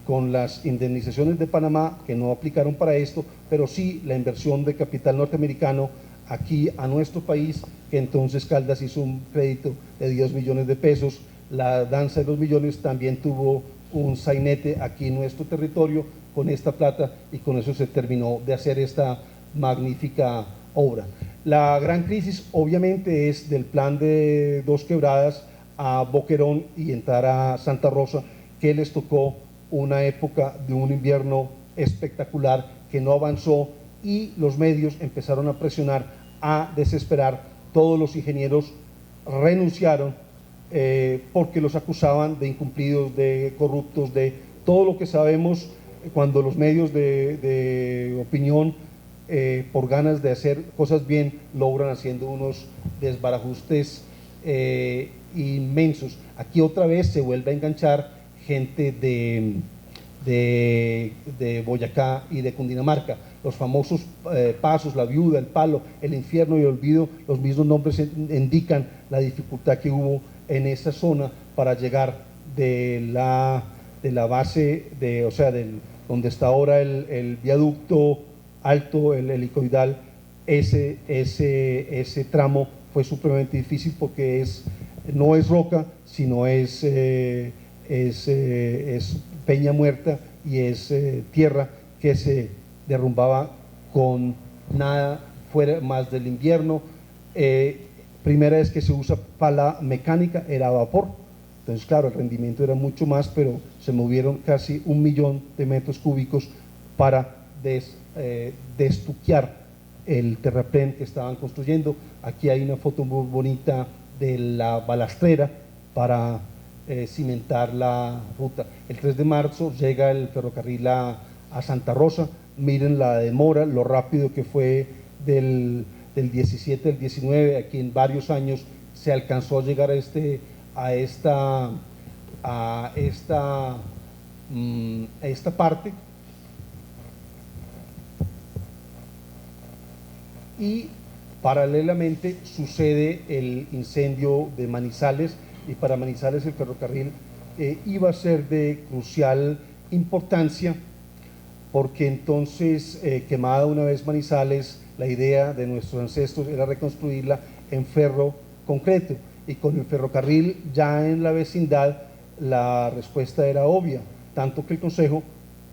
con las indemnizaciones de Panamá, que no aplicaron para esto, pero sí la inversión de capital norteamericano aquí a nuestro país, que entonces Caldas hizo un crédito de 10 millones de pesos. La danza de los millones también tuvo un sainete aquí en nuestro territorio con esta plata, y con eso se terminó de hacer esta magnífica obra. La gran crisis obviamente es del plan de Dos Quebradas a Boquerón y entrar a Santa Rosa, que les tocó una época de un invierno espectacular que no avanzó, y los medios empezaron a presionar, a desesperar. Todos los ingenieros renunciaron porque los acusaban de incumplidos, de corruptos, de todo lo que sabemos cuando los medios de opinión, por ganas de hacer cosas bien, logran haciendo unos desbarajustes inmensos. Aquí otra vez se vuelve a enganchar gente de Boyacá y de Cundinamarca. Los famosos pasos, la Viuda, el Palo, el Infierno y el Olvido, los mismos nombres indican la dificultad que hubo en esa zona para llegar de la base, o sea, donde está ahora el viaducto alto, el helicoidal. Ese tramo fue supremamente difícil, porque no es roca, sino es peña muerta, y es tierra que se derrumbaba con nada fuera más del invierno. Primera vez que se usa pala mecánica, era a vapor. Entonces, claro, el rendimiento era mucho más, pero se movieron casi 1 millón de metros cúbicos para destuquear el terraplén que estaban construyendo. Aquí hay una foto muy bonita de la balastrera para cimentar la ruta. El 3 de marzo llega el ferrocarril a Santa Rosa. Miren la demora, lo rápido que fue del 17 al 19, aquí en varios años se alcanzó a llegar a esta parte. Y paralelamente sucede el incendio de Manizales, y para Manizales el ferrocarril iba a ser de crucial importancia, porque entonces, quemada una vez Manizales, la idea de nuestros ancestros era reconstruirla en ferro concreto, y con el ferrocarril ya en la vecindad la respuesta era obvia, tanto que el Consejo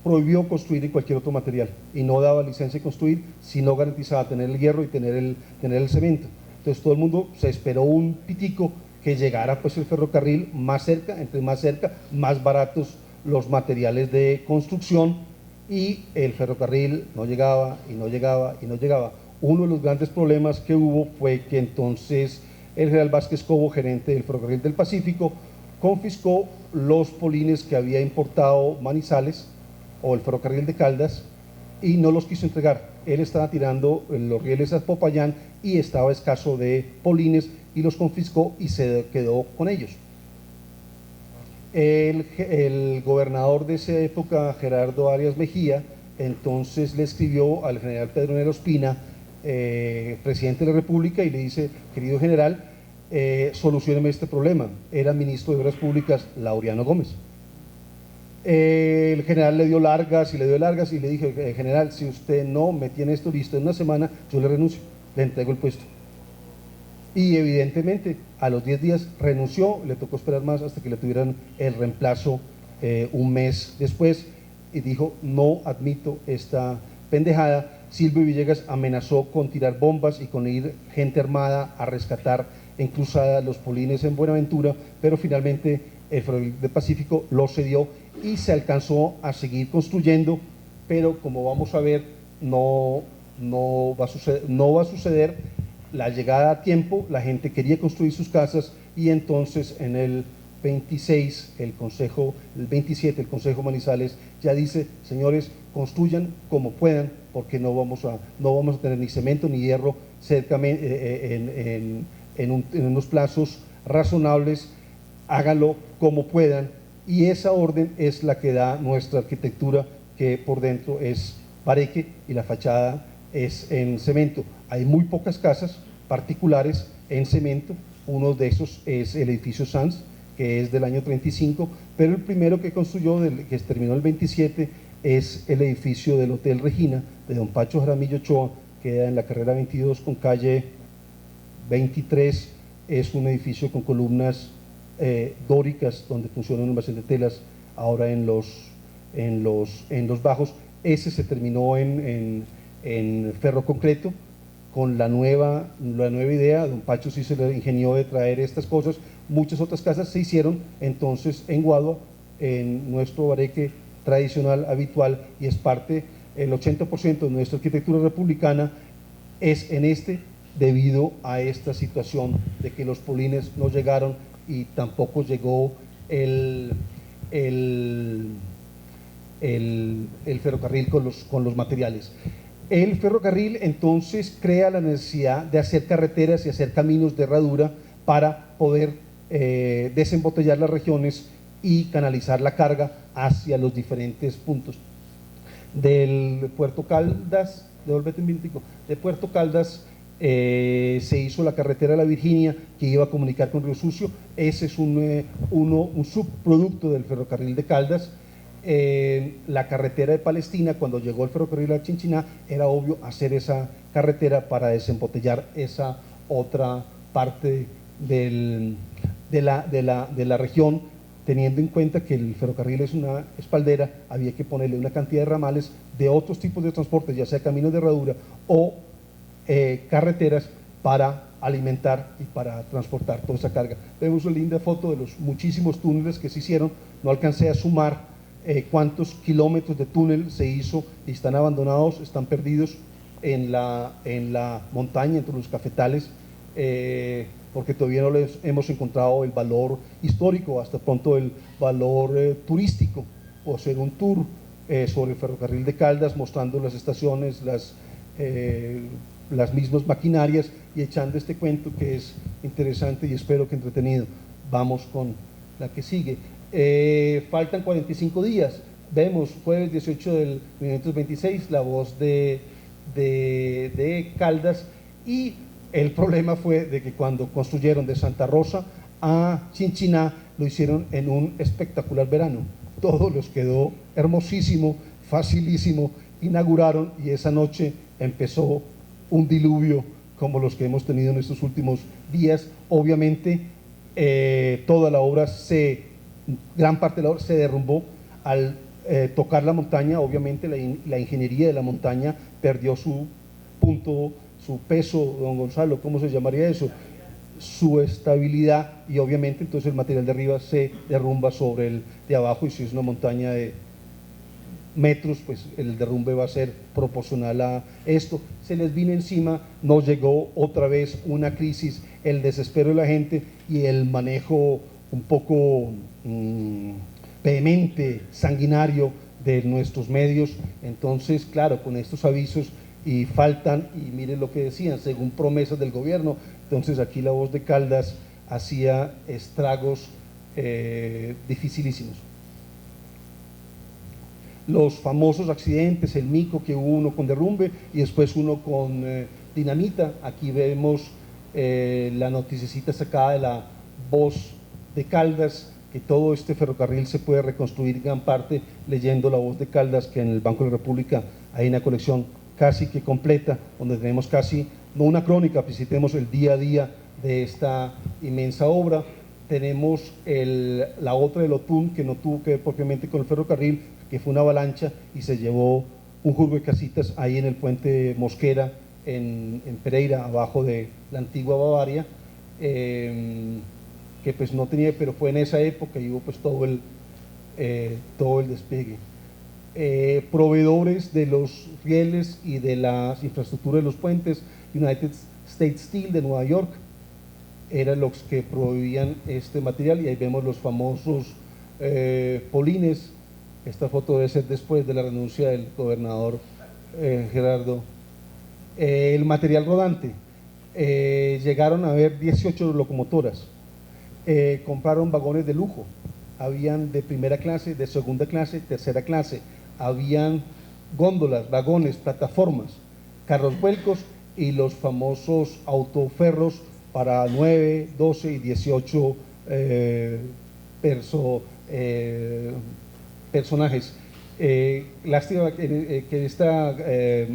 prohibió construir en cualquier otro material y no daba licencia de construir si no garantizaba tener el hierro y tener el cemento. Entonces todo el mundo se esperó un pitico que llegara pues el ferrocarril más cerca, entre más cerca, más baratos los materiales de construcción, y el ferrocarril no llegaba y no llegaba y no llegaba. Uno de los grandes problemas que hubo fue que entonces el general Vázquez Cobo, gerente del Ferrocarril del Pacífico, confiscó los polines que había importado Manizales o el ferrocarril de Caldas y no los quiso entregar. Él estaba tirando los rieles a Popayán y estaba escaso de polines y los confiscó y se quedó con ellos. El gobernador de esa época, Gerardo Arias Mejía, entonces le escribió al general Pedro Ospina, presidente de la República, y le dice: querido general, solucióneme este problema. Era ministro de Obras Públicas Laureano Gómez. El general le dio largas y le dije: general, si usted no me tiene esto listo en una semana, yo le renuncio, le entrego el puesto. Y evidentemente a los 10 días renunció, le tocó esperar más hasta que le tuvieran el reemplazo un mes después, y dijo: no admito esta pendejada. Silvio Villegas amenazó con tirar bombas y con ir gente armada a rescatar en cruzada los polines en Buenaventura, pero finalmente el Ferrocarril del Pacífico lo cedió y se alcanzó a seguir construyendo, pero como vamos a ver, no va a suceder la llegada a tiempo. La gente quería construir sus casas y entonces en el 26, el 27, el Consejo Manizales ya dice: señores, construyan como puedan, porque no vamos a tener ni cemento ni hierro en unos plazos razonables, háganlo como puedan. Y esa orden es la que da nuestra arquitectura, que por dentro es bareque y la fachada es en cemento. Hay muy pocas casas particulares en cemento. Uno de esos es el edificio Sanz, que es del año 35, pero el primero que construyó, que terminó el 27, es el edificio del Hotel Regina, de don Pacho Jaramillo Ochoa, que queda en la carrera 22 con calle 23. Es un edificio con columnas dóricas, donde funciona un almacén de telas ahora en los bajos. Ese se terminó en ferro concreto. Con la nueva idea, don Pacho sí se le ingenió de traer estas cosas. Muchas otras casas se hicieron entonces en Guadua, en nuestro bareque tradicional, habitual, y es parte, el 80% de nuestra arquitectura republicana es debido a esta situación de que los polines no llegaron y tampoco llegó el ferrocarril con los materiales. El ferrocarril entonces crea la necesidad de hacer carreteras y hacer caminos de herradura para poder desembotellar las regiones y canalizar la carga hacia los diferentes puntos. Del Puerto Caldas, de Puerto Caldas se hizo la carretera de la Virginia, que iba a comunicar con Río Sucio. Ese es un subproducto del ferrocarril de Caldas. La carretera de Palestina, cuando llegó el ferrocarril a Chinchiná, era obvio hacer esa carretera para desembotellar esa otra parte de la región. Teniendo en cuenta que el ferrocarril es una espaldera, había que ponerle una cantidad de ramales de otros tipos de transportes, ya sea caminos de herradura o carreteras, para alimentar y para transportar toda esa carga. Vemos una linda foto de los muchísimos túneles que se hicieron. No alcancé a sumar cuántos kilómetros de túnel se hizo y están abandonados, están perdidos. en la montaña, entre los cafetales, porque todavía no les hemos encontrado el valor histórico, hasta pronto el valor turístico, o hacer un tour sobre el ferrocarril de Caldas, mostrando las estaciones, las mismas maquinarias y echando este cuento que es interesante y espero que entretenido. Vamos con la que sigue. Faltan 45 días. Vemos jueves 18 del 1926, la voz de Caldas, y el problema fue de que cuando construyeron de Santa Rosa a Chinchiná lo hicieron en un espectacular verano. Todo les quedó hermosísimo, facilísimo, inauguraron y esa noche empezó un diluvio como los que hemos tenido en estos últimos días. Obviamente toda la obra gran parte de la obra se derrumbó al tocar la montaña. Obviamente la ingeniería de la montaña perdió su punto, su peso, don Gonzalo, ¿cómo se llamaría eso? Su estabilidad, y obviamente entonces el material de arriba se derrumba sobre el de abajo, y si es una montaña de metros, pues el derrumbe va a ser proporcional a esto. Se les vino encima, nos llegó otra vez una crisis, el desespero de la gente y el manejo un poco vehemente, sanguinario de nuestros medios. Entonces, claro, con estos avisos y faltan, y miren lo que decían, según promesas del gobierno. Entonces aquí la voz de Caldas hacía estragos dificilísimos. Los famosos accidentes, el Mico, que hubo uno con derrumbe y después uno con dinamita. Aquí vemos la noticecita sacada de la voz de Caldas, que todo este ferrocarril se puede reconstruir gran parte leyendo la voz de Caldas, que en el Banco de la República hay una colección casi que completa, donde tenemos casi, no una crónica, pues sí tenemos el día a día de esta inmensa obra. Tenemos la otra del Otún, que no tuvo que ver propiamente con el ferrocarril, que fue una avalancha y se llevó un jurgo de casitas ahí en el puente Mosquera, en Pereira, abajo de la antigua Bavaria, que pues no tenía, pero fue en esa época y hubo pues todo el despegue. Proveedores de los rieles y de las infraestructuras de los puentes, United States Steel de Nueva York, eran los que proveían este material, y ahí vemos los famosos polines. Esta foto debe ser después de la renuncia del gobernador Gerardo. El material rodante, llegaron a haber 18 locomotoras, compraron vagones de lujo, habían de primera clase, de segunda clase, tercera clase, habían góndolas, vagones, plataformas, carros vuelcos y los famosos autoferros para 9, 12 y 18 personajes. Lástima que esta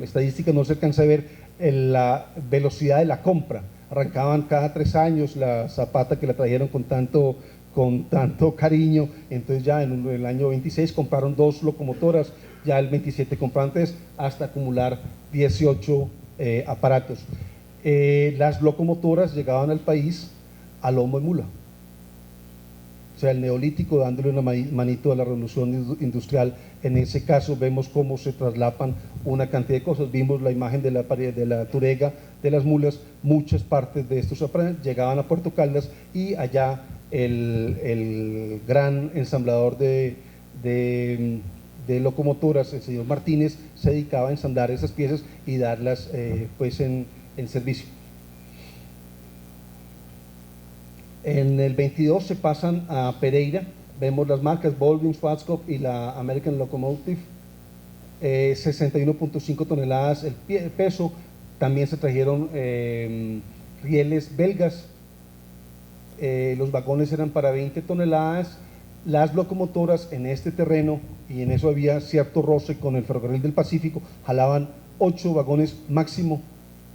estadística no se alcanza a ver en la velocidad de la compra. Arrancaban cada 3 años la Zapata, que la trajeron con tanto cariño. Entonces ya en el año 26 compraron 2 locomotoras, ya el 27 compraron 3, hasta acumular 18 aparatos. Las locomotoras llegaban al país a lomo de mula, o sea, el neolítico dándole una manito a la revolución industrial. En ese caso vemos cómo se traslapan una cantidad de cosas. Vimos la imagen de la turega de las mulas. Muchas partes de estos aparatos llegaban a Puerto Caldas, y allá el gran ensamblador de locomotoras, el señor Martínez, se dedicaba a ensamblar esas piezas y darlas pues en servicio. En el 22 se pasan a Pereira, vemos las marcas Baldwin, Schwarzkopf y la American Locomotive, 61.5 toneladas el peso. También se trajeron rieles belgas, los vagones eran para 20 toneladas, las locomotoras en este terreno, y en eso había cierto roce con el ferrocarril del Pacífico, jalaban 8 vagones máximo,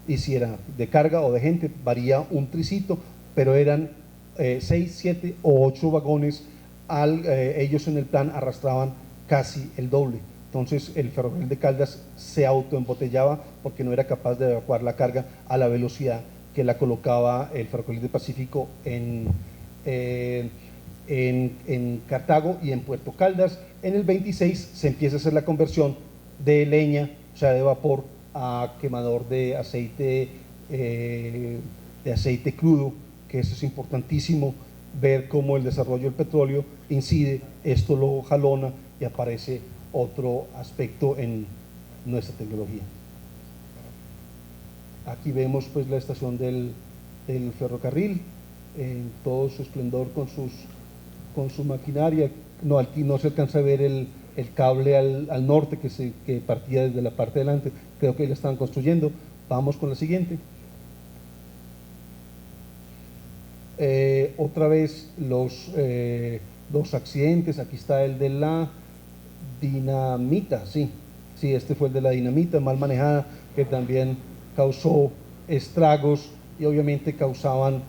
y si era de carga o de gente varía un tricito, pero eran 6, 7 o 8 vagones. Ellos en el plan arrastraban casi el doble. Entonces el ferrocarril de Caldas se autoembotellaba porque no era capaz de evacuar la carga a la velocidad que la colocaba el ferrocarril del Pacífico en Cartago y en Puerto Caldas. En el 26 se empieza a hacer la conversión de leña, o sea de vapor, a quemador de aceite crudo, que eso es importantísimo, ver cómo el desarrollo del petróleo incide, esto lo jalona y aparece otro aspecto en nuestra tecnología. Aquí vemos pues la estación del ferrocarril en todo su esplendor con su maquinaria. No, aquí no se alcanza a ver el cable al norte que partía desde la parte de delante, creo que ya estaban construyendo. Vamos con la siguiente. Otra vez los accidentes, aquí está el de la dinamita, sí, este fue el de la dinamita mal manejada, que también causó estragos y obviamente causaban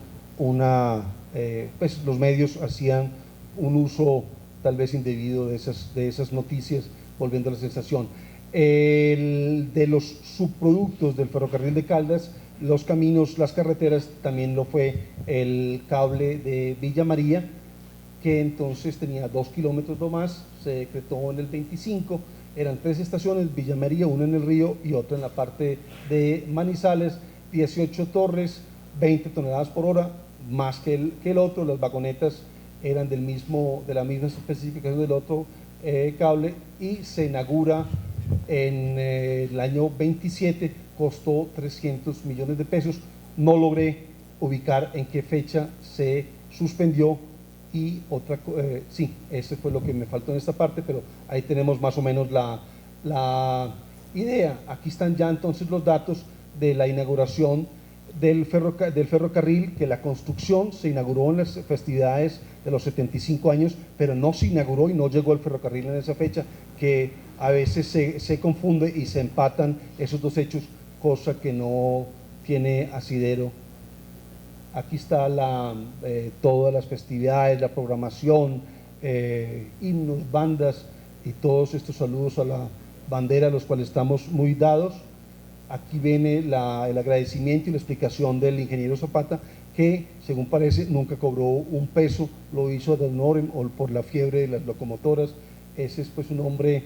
pues los medios hacían un uso tal vez indebido de esas noticias, volviendo a la sensación. De los subproductos del ferrocarril de Caldas, los caminos, las carreteras, también lo fue el cable de Villa María, que entonces tenía 2 kilómetros no más, se decretó en el 25, eran 3 estaciones, Villa María, una en el río y otra en la parte de Manizales, 18 torres, 20 toneladas por hora, más que el otro. Las vagonetas eran de la misma especificación del otro cable, y se inaugura en el año 27, costó 300 millones de pesos. No logré ubicar en qué fecha se suspendió. Y sí, ese fue lo que me faltó en esta parte, pero ahí tenemos más o menos la idea. Aquí están ya entonces los datos de la inauguración del ferrocarril, que la construcción se inauguró en las festividades de los 75 años, pero no se inauguró y no llegó el ferrocarril en esa fecha, que a veces se confunde y se empatan esos dos hechos, cosa que no tiene asidero. Aquí está todas las festividades, la programación, himnos, bandas y todos estos saludos a la bandera, a los cuales estamos muy dados. Aquí viene el agradecimiento y la explicación del ingeniero Zapata, que según parece nunca cobró un peso, lo hizo ad honorem o por la fiebre de las locomotoras. Ese es pues un hombre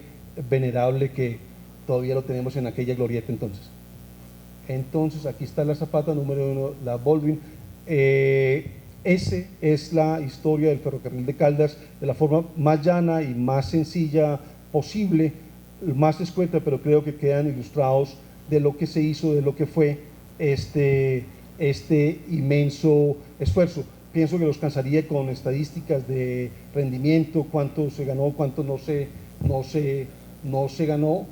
venerable que todavía lo tenemos en aquella glorieta entonces. Entonces aquí está la Zapata número 1, la Baldwin. Esa es la historia del ferrocarril de Caldas de la forma más llana y más sencilla posible, más escueta, pero creo que quedan ilustrados de lo que se hizo, de lo que fue este inmenso esfuerzo. Pienso que los cansaría con estadísticas de rendimiento, cuánto se ganó, cuánto no se ganó.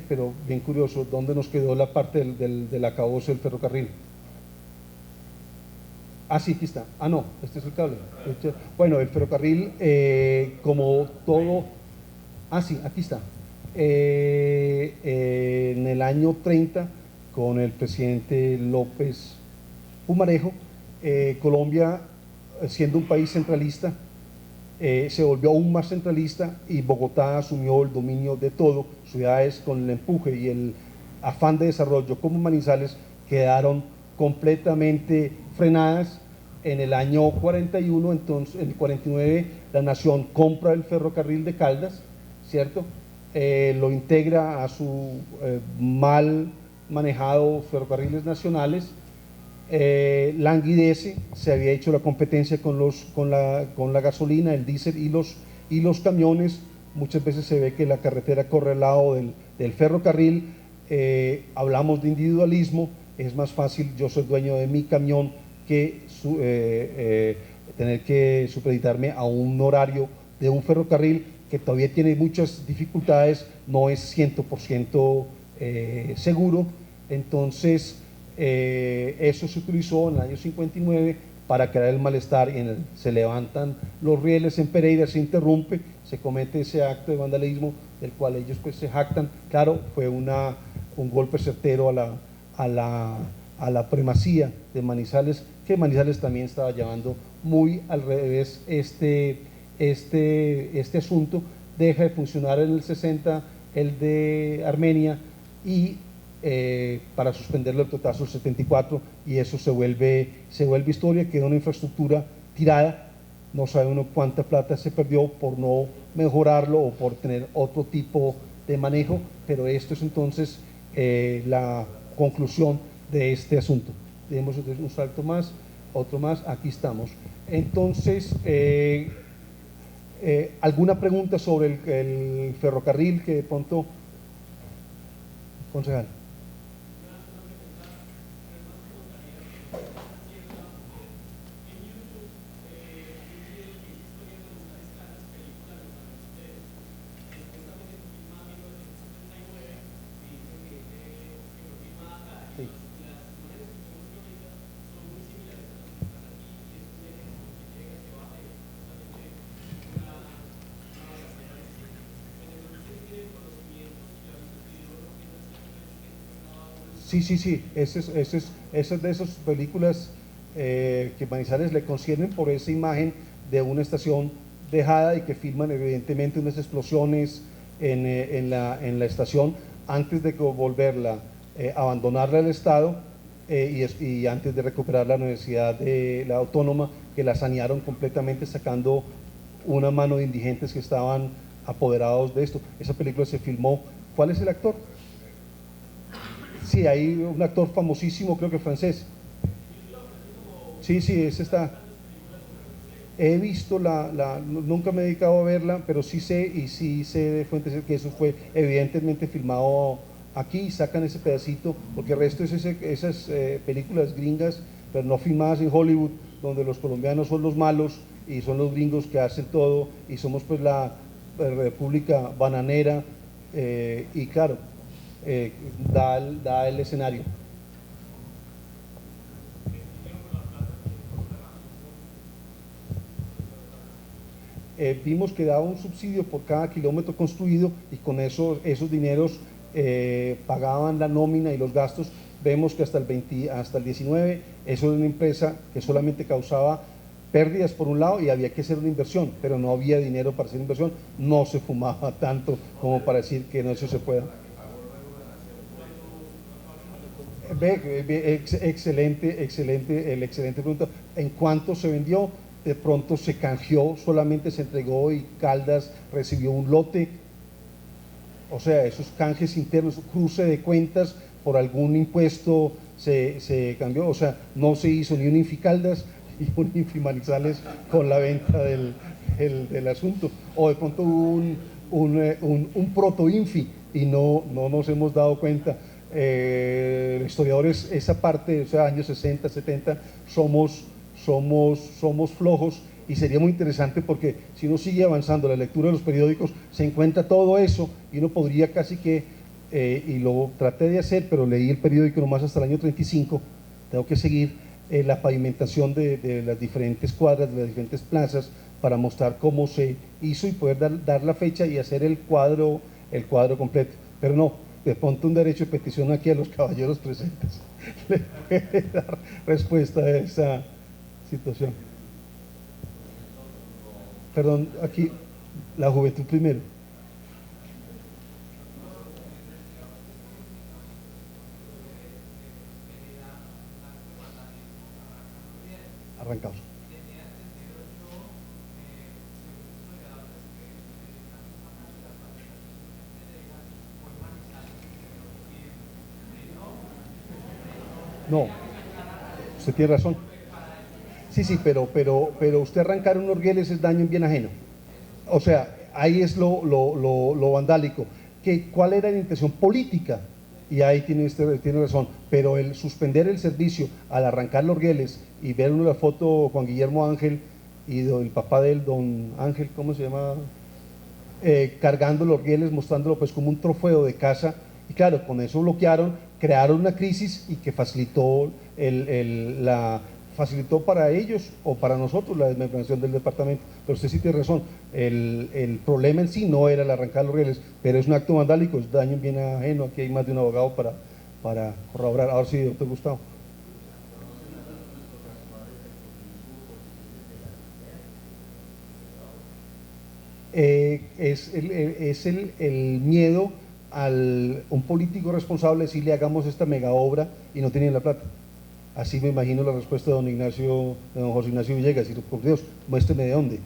Pero bien curioso, ¿dónde nos quedó la parte del acabose del ferrocarril? Ah, sí, aquí está. Ah, no, este es el cable. Bueno, el ferrocarril, como todo... Ah, sí, aquí está. En el año 30, con el presidente López Pumarejo, Colombia, siendo un país centralista, se volvió aún más centralista y Bogotá asumió el dominio de todo. Ciudades con el empuje y el afán de desarrollo como Manizales quedaron completamente frenadas. En el año 41, entonces, en el 49, la nación compra el ferrocarril de Caldas, ¿cierto? Lo integra a su mal manejado ferrocarriles nacionales. Languidece, se había hecho la competencia con la gasolina, el diésel y los camiones. Muchas veces se ve que la carretera corre al lado del ferrocarril. Hablamos de individualismo, es más fácil, yo soy dueño de mi camión, que tener que supeditarme a un horario de un ferrocarril que todavía tiene muchas dificultades, no es 100% seguro. Entonces eso se utilizó en el año 59 para crear el malestar, y se levantan los rieles en Pereira, se interrumpe, se comete ese acto de vandalismo del cual ellos pues se jactan. Claro, fue un golpe certero a la primacía de Manizales, que Manizales también estaba llevando muy al revés este asunto. Deja de funcionar en el 60 el de Armenia, y para suspenderlo el totazo el 74, y eso se vuelve historia. Queda una infraestructura tirada, no sabe uno cuánta plata se perdió por no mejorarlo o por tener otro tipo de manejo, pero esto es entonces la conclusión de este asunto. Demos un salto más, otro más, aquí estamos. Entonces, ¿alguna pregunta sobre el ferrocarril que de pronto, concejal? Sí, sí, sí, esa es de esas películas que Manizales le conciernen por esa imagen de una estación dejada y que filman evidentemente unas explosiones en la estación antes de volverla, abandonarla al Estado y antes de recuperar la Universidad de la Autónoma, que la sanearon completamente sacando una mano de indigentes que estaban apoderados de esto. Esa película se filmó. ¿Cuál es el actor? Sí, hay un actor famosísimo, creo que francés. Sí, sí, ese está. He visto nunca me he dedicado a verla, pero sí sé y sí sé de fuentes que eso fue evidentemente filmado aquí y sacan ese pedacito, porque el resto es esas películas gringas, pero no filmadas en Hollywood, donde los colombianos son los malos y son los gringos que hacen todo y somos pues la república bananera y claro, da el escenario. Vimos que daba un subsidio por cada kilómetro construido y con esos dineros pagaban la nómina y los gastos. Vemos que hasta el 19 eso era una empresa que solamente causaba pérdidas por un lado y había que hacer una inversión, pero no había dinero para hacer inversión, no se fumaba tanto como para decir que no eso se pueda. Excelente, excelente pregunta. ¿En cuánto se vendió? De pronto se canjeó, solamente se entregó y Caldas recibió un lote. O sea, esos canjes internos, cruce de cuentas por algún impuesto se cambió. O sea, no se hizo ni un Inficaldas y un Infimanizales con la venta del asunto. O de pronto hubo un proto-Infi y no nos hemos dado cuenta. Historiadores, esa parte, o sea, años 60, 70, somos flojos y sería muy interesante porque si uno sigue avanzando la lectura de los periódicos se encuentra todo eso y uno podría casi que, y lo traté de hacer, pero leí el periódico nomás hasta el año 35, tengo que seguir la pavimentación de las diferentes cuadras, de las diferentes plazas para mostrar cómo se hizo y poder dar la fecha y hacer el cuadro completo, pero no, de pronto un derecho de petición aquí a los caballeros presentes le puede dar respuesta a esa situación. Perdón, aquí la juventud primero. Arrancamos. No, usted tiene razón. Sí, sí, pero usted arrancar unos rieles es daño en bien ajeno. O sea, ahí es lo vandálico. ¿Cuál era la intención política? Y ahí tiene razón. Pero el suspender el servicio al arrancar los rieles y ver una foto Juan Guillermo Ángel y el papá de él, don Ángel, ¿cómo se llama? Cargando los rieles, mostrándolo pues como un trofeo de caza. Y claro, con eso bloquearon, crearon una crisis y que facilitó facilitó para ellos o para nosotros la desmembración del departamento. Pero usted sí tiene razón, el problema en sí no era el arrancar los rieles, pero es un acto vandálico, es daño en bien ajeno. Aquí hay más de un abogado para corroborar. Ahora sí, doctor Gustavo. Es el miedo un político responsable decirle hagamos esta mega obra y no tienen la plata. Así me imagino la respuesta de don José Ignacio Villegas, y por Dios, muéstreme de dónde.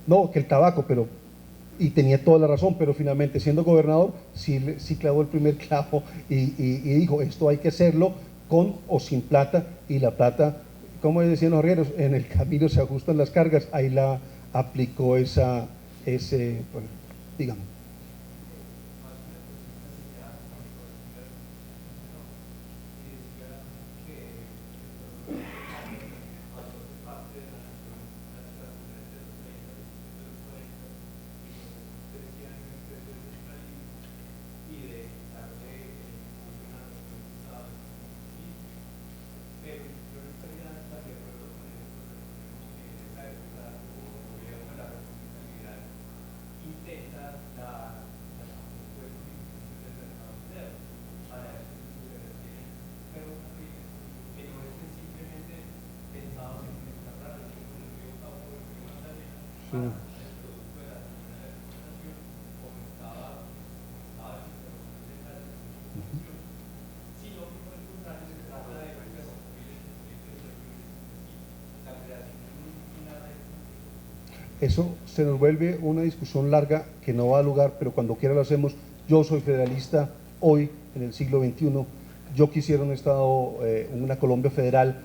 No, que el tabaco, pero y tenía toda la razón, pero finalmente siendo gobernador sí clavó el primer clavo y dijo, esto hay que hacerlo con o sin plata, y la plata, como decían los arrieros, en el camino se ajustan las cargas, ahí la aplicó bueno, digamos. Sí. Eso se nos vuelve una discusión larga que no va a lugar, pero cuando quiera lo hacemos. Yo soy federalista hoy, en el siglo XXI. Yo quisiera un Estado, una Colombia federal,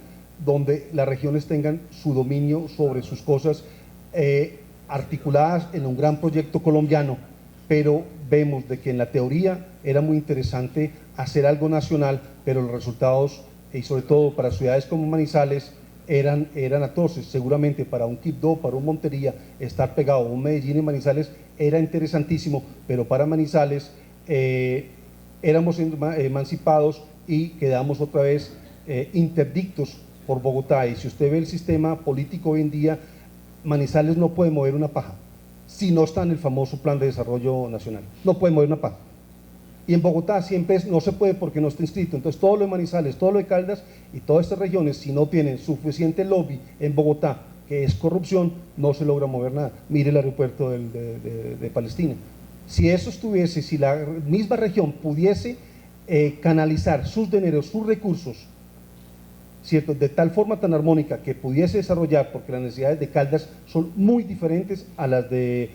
donde las regiones tengan su dominio sobre sus cosas, articuladas en un gran proyecto colombiano, pero vemos de que en la teoría era muy interesante hacer algo nacional, pero los resultados, y sobre todo para ciudades como Manizales, eran atroces. Seguramente para un Quibdó, para un Montería, estar pegado a un Medellín y Manizales era interesantísimo, pero para Manizales éramos emancipados y quedamos otra vez interdictos por Bogotá. Y si usted ve el sistema político hoy en día, Manizales no puede mover una paja si no está en el famoso Plan de Desarrollo Nacional, no puede mover una paja. Y en Bogotá siempre no se puede porque no está inscrito. Entonces todo lo de Manizales, todo lo de Caldas y todas estas regiones, si no tienen suficiente lobby en Bogotá, que es corrupción, no se logra mover nada. Mire el aeropuerto de Palestina. Si eso estuviese, si la misma región pudiese canalizar sus dineros, sus recursos, ¿cierto?, de tal forma tan armónica que pudiese desarrollar, porque las necesidades de Caldas son muy diferentes a las de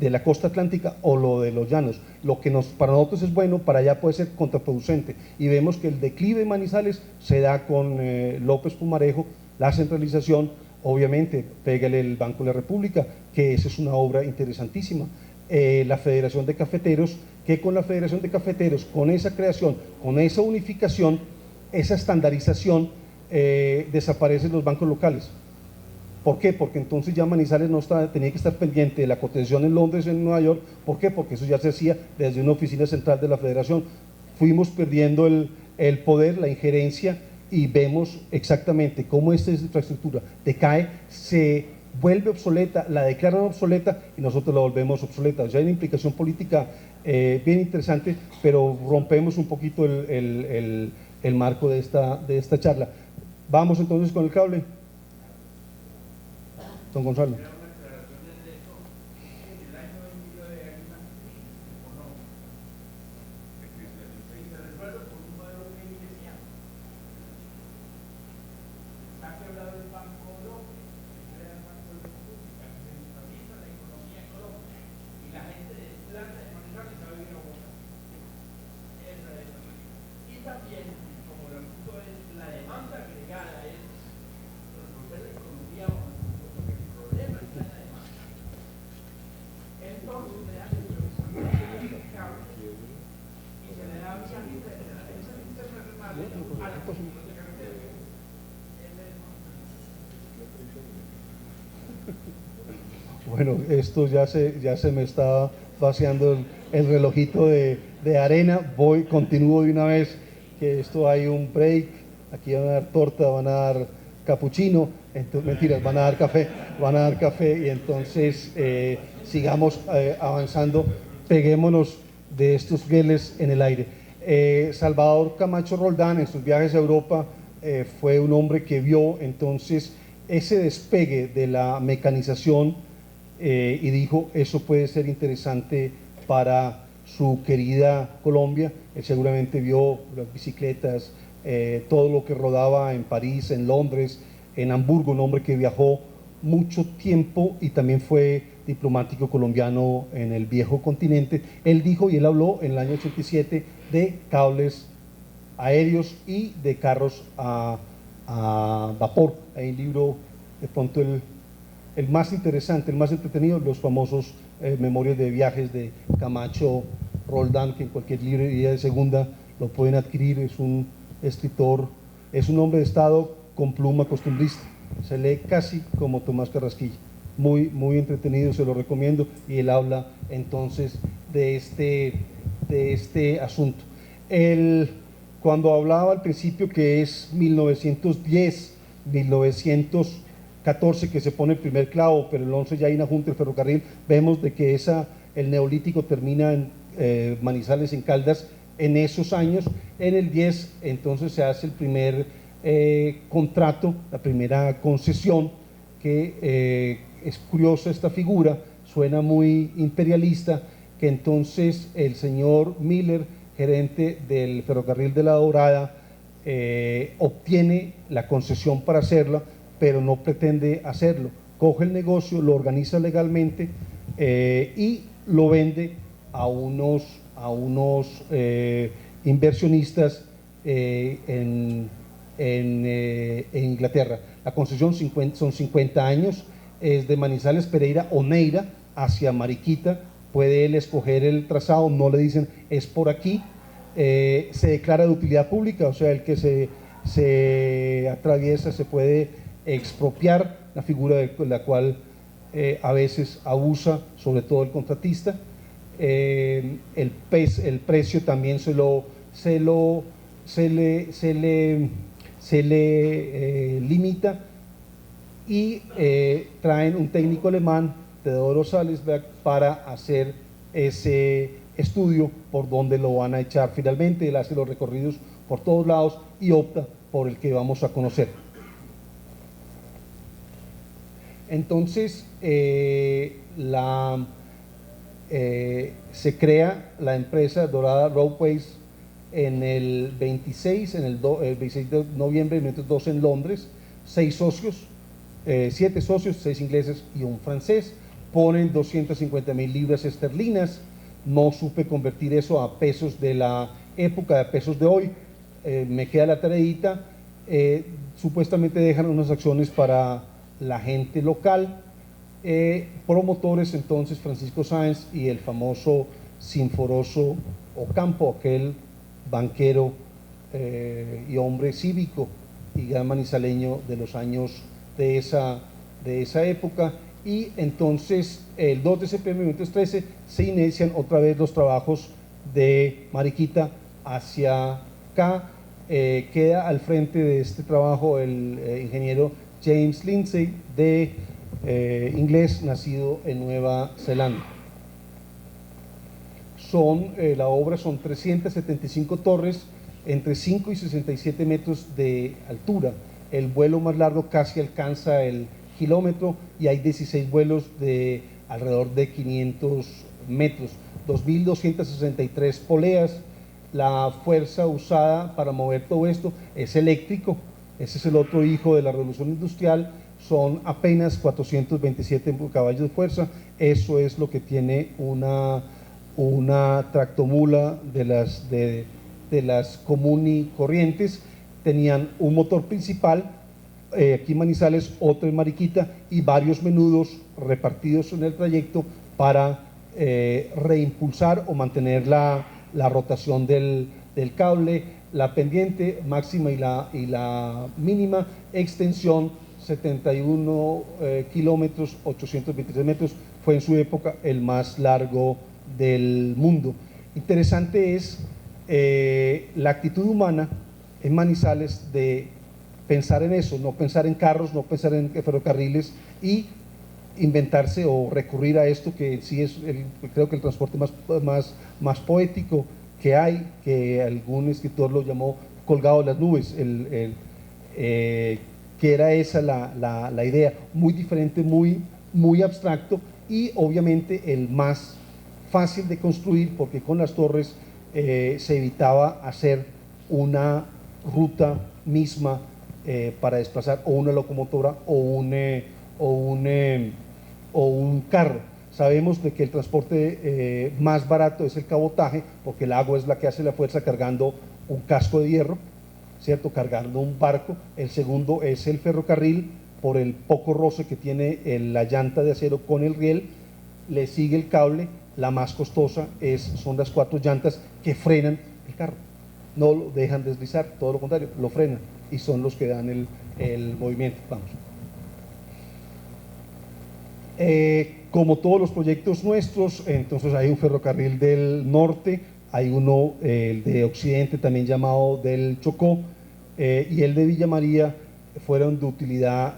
la costa atlántica o lo de los llanos. Lo que para nosotros es bueno, para allá puede ser contraproducente, y vemos que el declive de Manizales se da con López Pumarejo, la centralización. Obviamente pégale el Banco de la República, que esa es una obra interesantísima, la Federación de Cafeteros, que con la Federación de Cafeteros, con esa creación, con esa unificación, esa estandarización, desaparecen los bancos locales. ¿Por qué? Porque entonces ya Manizales tenía que estar pendiente de la cotización en Londres, en Nueva York. ¿Por qué? Porque eso ya se hacía desde una oficina central de la Federación. Fuimos perdiendo el poder, la injerencia, y vemos exactamente cómo esta infraestructura decae, se vuelve obsoleta, la declaran obsoleta y nosotros la volvemos obsoleta. O sea, hay una implicación política bien interesante, pero rompemos un poquito el marco de esta charla. Vamos entonces con el cable. Don Gonzalo. Bueno, esto ya se me está vaciando el relojito de arena. Continúo de una vez, que esto hay un break. Aquí van a dar torta, van a dar capuchino, mentiras, van a dar café, y entonces sigamos avanzando, peguémonos de estos geles en el aire. Salvador Camacho Roldán, en sus viajes a Europa, fue un hombre que vio entonces ese despegue de la mecanización, y dijo, eso puede ser interesante para su querida Colombia. Él seguramente vio las bicicletas, todo lo que rodaba en París, en Londres, en Hamburgo, un hombre que viajó mucho tiempo y también fue diplomático colombiano en el viejo continente. Él dijo, y él habló en el año 87 de cables aéreos y de carros a vapor. Hay un libro, de pronto el más interesante, el más entretenido, los famosos Memorias de Viajes de Camacho Roldán, que en cualquier librería de segunda lo pueden adquirir. Es un escritor, es un hombre de Estado con pluma costumbrista, se lee casi como Tomás Carrasquilla, muy, muy entretenido, se lo recomiendo, y él habla entonces de este asunto. Cuando hablaba al principio que es 1910, 1914 que se pone el primer clavo, pero el 11 ya hay una junta del ferrocarril, vemos de que el neolítico termina en Manizales, en Caldas, en esos años. En el 10 entonces se hace el primer contrato, la primera concesión, que es curiosa esta figura, suena muy imperialista, que entonces el señor Miller, gerente del ferrocarril de La Dorada, obtiene la concesión para hacerla, pero no pretende hacerlo. Coge el negocio, lo organiza legalmente y lo vende a unos inversionistas en Inglaterra. La concesión son 50 años, es de Manizales Pereira Oneira hacia Mariquita. Puede él escoger el trazado, no le dicen es por aquí. Se declara de utilidad pública, o sea, el que se atraviesa se puede expropiar, la figura de la cual a veces abusa, sobre todo el contratista. El precio también se le limita, y traen un técnico alemán, Teodoro Salzberg, para hacer ese estudio por donde lo van a echar finalmente. Él hace los recorridos por todos lados y opta por el que vamos a conocer. Entonces se crea la empresa Dorada Roadways en el 26, el 26 de noviembre de 1912 en Londres. 7 socios, 6 ingleses y un francés, ponen 250.000 libras esterlinas. No supe convertir eso a pesos de la época, a pesos de hoy. Me queda la tareita. Supuestamente dejan unas acciones para la gente local. Promotores entonces Francisco Sáenz y el famoso Sinforoso Ocampo, aquel banquero y hombre cívico y gran manizaleño de los años de esa época. Y entonces el 2 de septiembre de 1913 se inician otra vez los trabajos de Mariquita hacia acá. Queda al frente de este trabajo el ingeniero James Lindsay, inglés, nacido en Nueva Zelanda. La obra son 375 torres entre 5 y 67 metros de altura. El vuelo más largo casi alcanza el kilómetro, y hay 16 vuelos de alrededor de 500 metros, 2.263 poleas. La fuerza usada para mover todo esto es eléctrico. Ese es el otro hijo de la revolución industrial. Son apenas 427 caballos de fuerza. Eso es lo que tiene una tractomula de las común y corrientes. Tenían un motor principal, aquí en Manizales, otro en Mariquita, y varios menudos repartidos en el trayecto para reimpulsar o mantener la rotación del cable. La pendiente máxima y la mínima extensión, 71 kilómetros, 823 metros, fue en su época el más largo del mundo. Interesante es la actitud humana en Manizales de pensar en eso, no pensar en carros, no pensar en ferrocarriles, y inventarse o recurrir a esto que en sí es creo que el transporte más poético que hay, que algún escritor lo llamó colgado de las nubes, que era esa la idea, muy diferente, muy abstracto, y obviamente el más fácil de construir, porque con las torres se evitaba hacer una ruta misma para desplazar o una locomotora o un carro. Sabemos de que el transporte más barato es el cabotaje, porque el agua es la que hace la fuerza cargando un casco de hierro, ¿cierto? Cargando un barco. El segundo es el ferrocarril, por el poco roce que tiene la llanta de acero con el riel. Le sigue el cable. La más costosa son las 4 llantas que frenan el carro. No lo dejan deslizar, todo lo contrario, lo frenan y son los que dan el movimiento. Vamos. Como todos los proyectos nuestros, entonces hay un ferrocarril del norte, hay uno, el de occidente, también llamado del Chocó, y el de Villa María fueron de utilidad,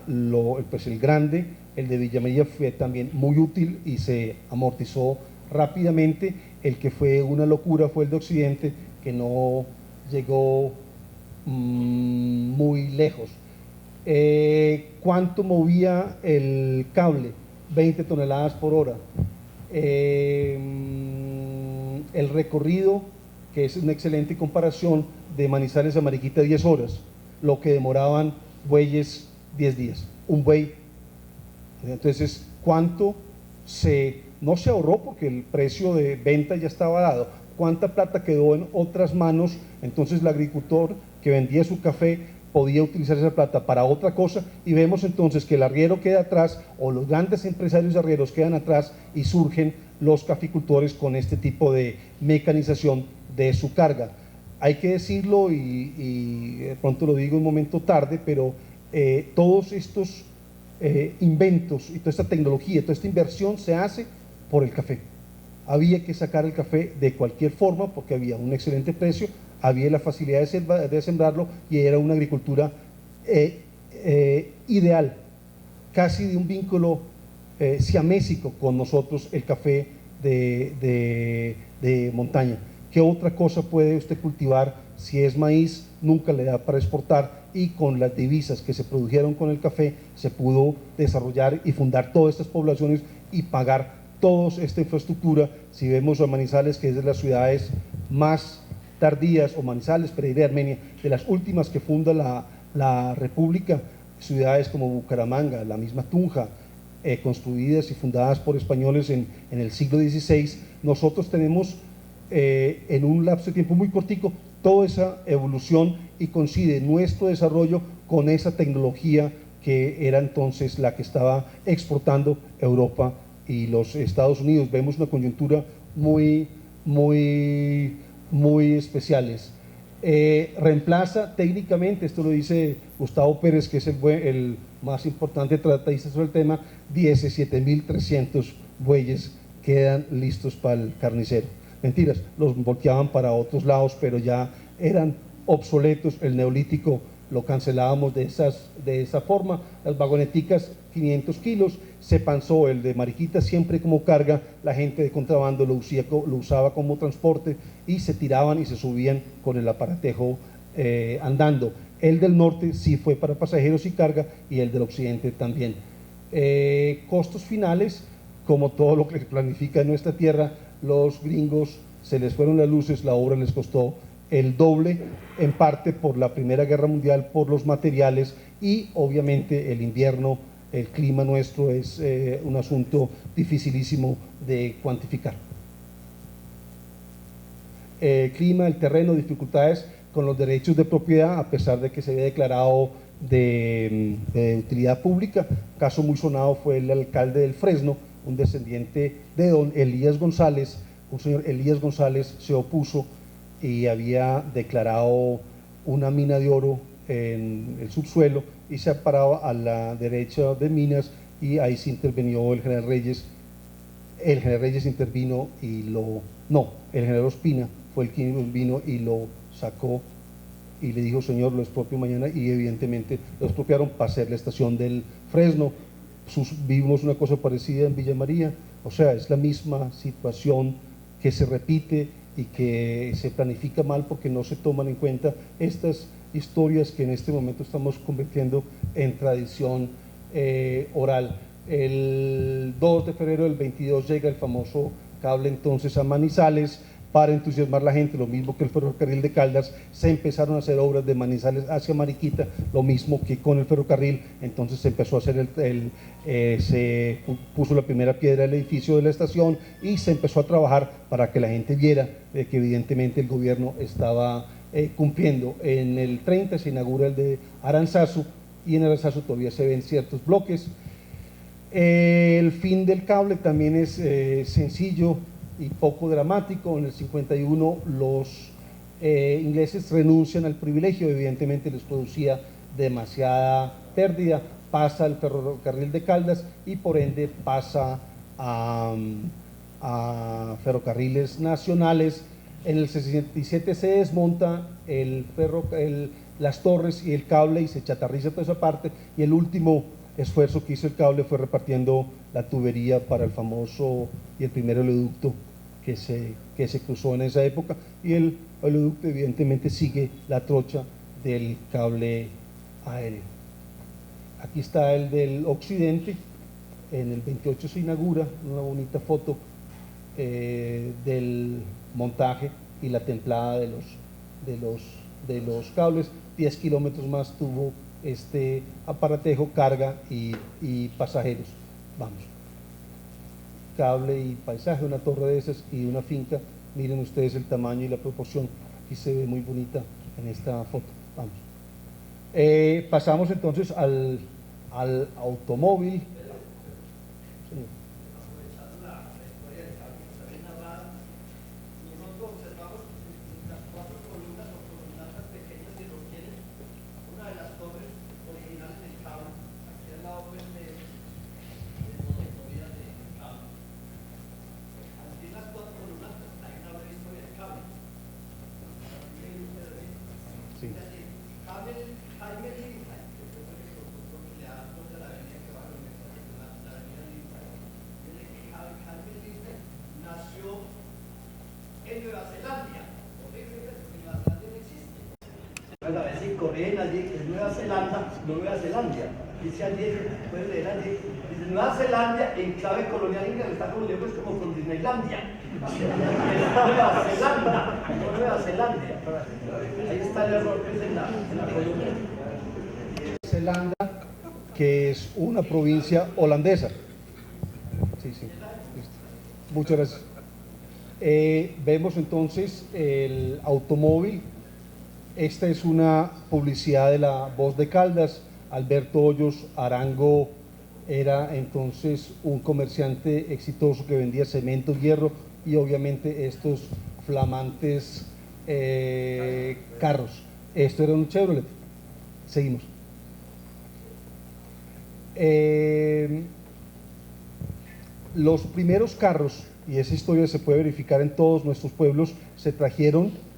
pues el grande. El de Villa María fue también muy útil y se amortizó rápidamente. El que fue una locura fue el de occidente, que no llegó muy lejos. ¿Cuánto movía el cable? 20 toneladas por hora. El recorrido, que es una excelente comparación, de Manizales a Mariquita, 10 horas, lo que demoraban bueyes 10 días, un buey. Entonces, ¿cuánto no se ahorró porque el precio de venta ya estaba dado? ¿Cuánta plata quedó en otras manos? Entonces el agricultor que vendía su café podía utilizar esa plata para otra cosa, y vemos entonces que el arriero queda atrás, o los grandes empresarios arrieros quedan atrás, y surgen los caficultores con este tipo de mecanización de su carga. Hay que decirlo, y de pronto lo digo un momento tarde, pero todos estos inventos y toda esta tecnología, toda esta inversión se hace por el café. Había que sacar el café de cualquier forma porque había un excelente precio, había la facilidad de sembrarlo, y era una agricultura ideal, casi de un vínculo siamésico con nosotros, el café de montaña. ¿Qué otra cosa puede usted cultivar? Si es maíz, nunca le da para exportar, y con las divisas que se produjeron con el café se pudo desarrollar y fundar todas estas poblaciones y pagar toda esta infraestructura. Si vemos a Manizales, que es de las ciudades más tardías, o Manizales, Pereira, Armenia, de las últimas que funda la República, ciudades como Bucaramanga, la misma Tunja, construidas y fundadas por españoles en el siglo XVI, nosotros tenemos en un lapso de tiempo muy cortico toda esa evolución, y coincide nuestro desarrollo con esa tecnología que era entonces la que estaba exportando Europa y los Estados Unidos. Vemos una coyuntura muy especiales. Reemplaza técnicamente, esto lo dice Gustavo Pérez, que es el más importante tratadista sobre el tema, 17.300 bueyes quedan listos para el carnicero. Mentiras, los volteaban para otros lados, pero ya eran obsoletos. El neolítico lo cancelábamos de esa forma. Las vagoneticas, 500 kilos, se panzó el de Mariquita siempre como carga, la gente de contrabando lo usaba como transporte, y se tiraban y se subían con el aparatejo andando. El del norte sí fue para pasajeros y carga, y el del occidente también. Costos finales, como todo lo que se planifica en nuestra tierra, los gringos se les fueron las luces, la obra les costó el doble, en parte por la Primera Guerra Mundial, por los materiales, y obviamente el invierno, el clima nuestro es un asunto dificilísimo de cuantificar. Clima, el terreno, dificultades con los derechos de propiedad, a pesar de que se había declarado de utilidad pública. Caso muy sonado fue el alcalde del Fresno, un descendiente de don Elías González. Un señor Elías González se opuso y había declarado una mina de oro en el subsuelo, y se paraba a la derecha de minas, y ahí se intervino el general Reyes. El general Reyes intervino y el general Ospina fue el que vino y lo sacó, y le dijo: señor, lo expropio mañana, y evidentemente lo expropiaron para hacer la estación del Fresno. Vimos una cosa parecida en Villa María. O sea, es la misma situación que se repite y que se planifica mal porque no se toman en cuenta estas historias que en este momento estamos convirtiendo en tradición oral. El 2 de febrero del 22 llega el famoso cable entonces a Manizales, para entusiasmar a la gente, lo mismo que el ferrocarril de Caldas. Se empezaron a hacer obras de Manizales hacia Mariquita, lo mismo que con el ferrocarril. Entonces se empezó a hacer se puso la primera piedra del edificio de la estación y se empezó a trabajar para que la gente viera que evidentemente el gobierno estaba cumpliendo. En el 30 se inaugura el de Aranzazu, y en Aranzazu todavía se ven ciertos bloques. El fin del cable también es sencillo y poco dramático. En el 51 los ingleses renuncian al privilegio, evidentemente les producía demasiada pérdida, pasa al ferrocarril de Caldas y por ende pasa a ferrocarriles nacionales. En el 67 se desmonta las torres y el cable y se chatarriza toda esa parte, y el último esfuerzo que hizo el cable fue repartiendo la tubería para el famoso y el primer oleoducto que se cruzó en esa época, y el oleoducto evidentemente sigue la trocha del cable aéreo. Aquí está el del occidente, en el 28 se inaugura, una bonita foto del montaje y la templada de los cables. 10 kilómetros más tuvo este aparatejo, carga y pasajeros. Vamos, cable y paisaje, una torre de esas y una finca. Miren ustedes el tamaño y la proporción, aquí se ve muy bonita en esta foto. Vamos, pasamos entonces al automóvil. Sí. A ver si corrigen allí, que es Nueva Zelanda, no Nueva Zelandia. Dice allí, puede leer allí, dice Nueva Zelanda en clave colonial inglesa, está como lejos como con Disneylandia. Es Nueva Zelanda, no Nueva Zelandia. Ahí está el error que es en la columna. Zelanda, que es una provincia holandesa. Sí, sí, listo. Muchas gracias. Vemos entonces el automóvil. Esta es una publicidad de la Voz de Caldas. Alberto Hoyos Arango era entonces un comerciante exitoso que vendía cemento, hierro y obviamente estos flamantes carros. Esto era un Chevrolet. Seguimos. Los primeros carros, y esa historia se puede verificar en todos nuestros pueblos, se trajeron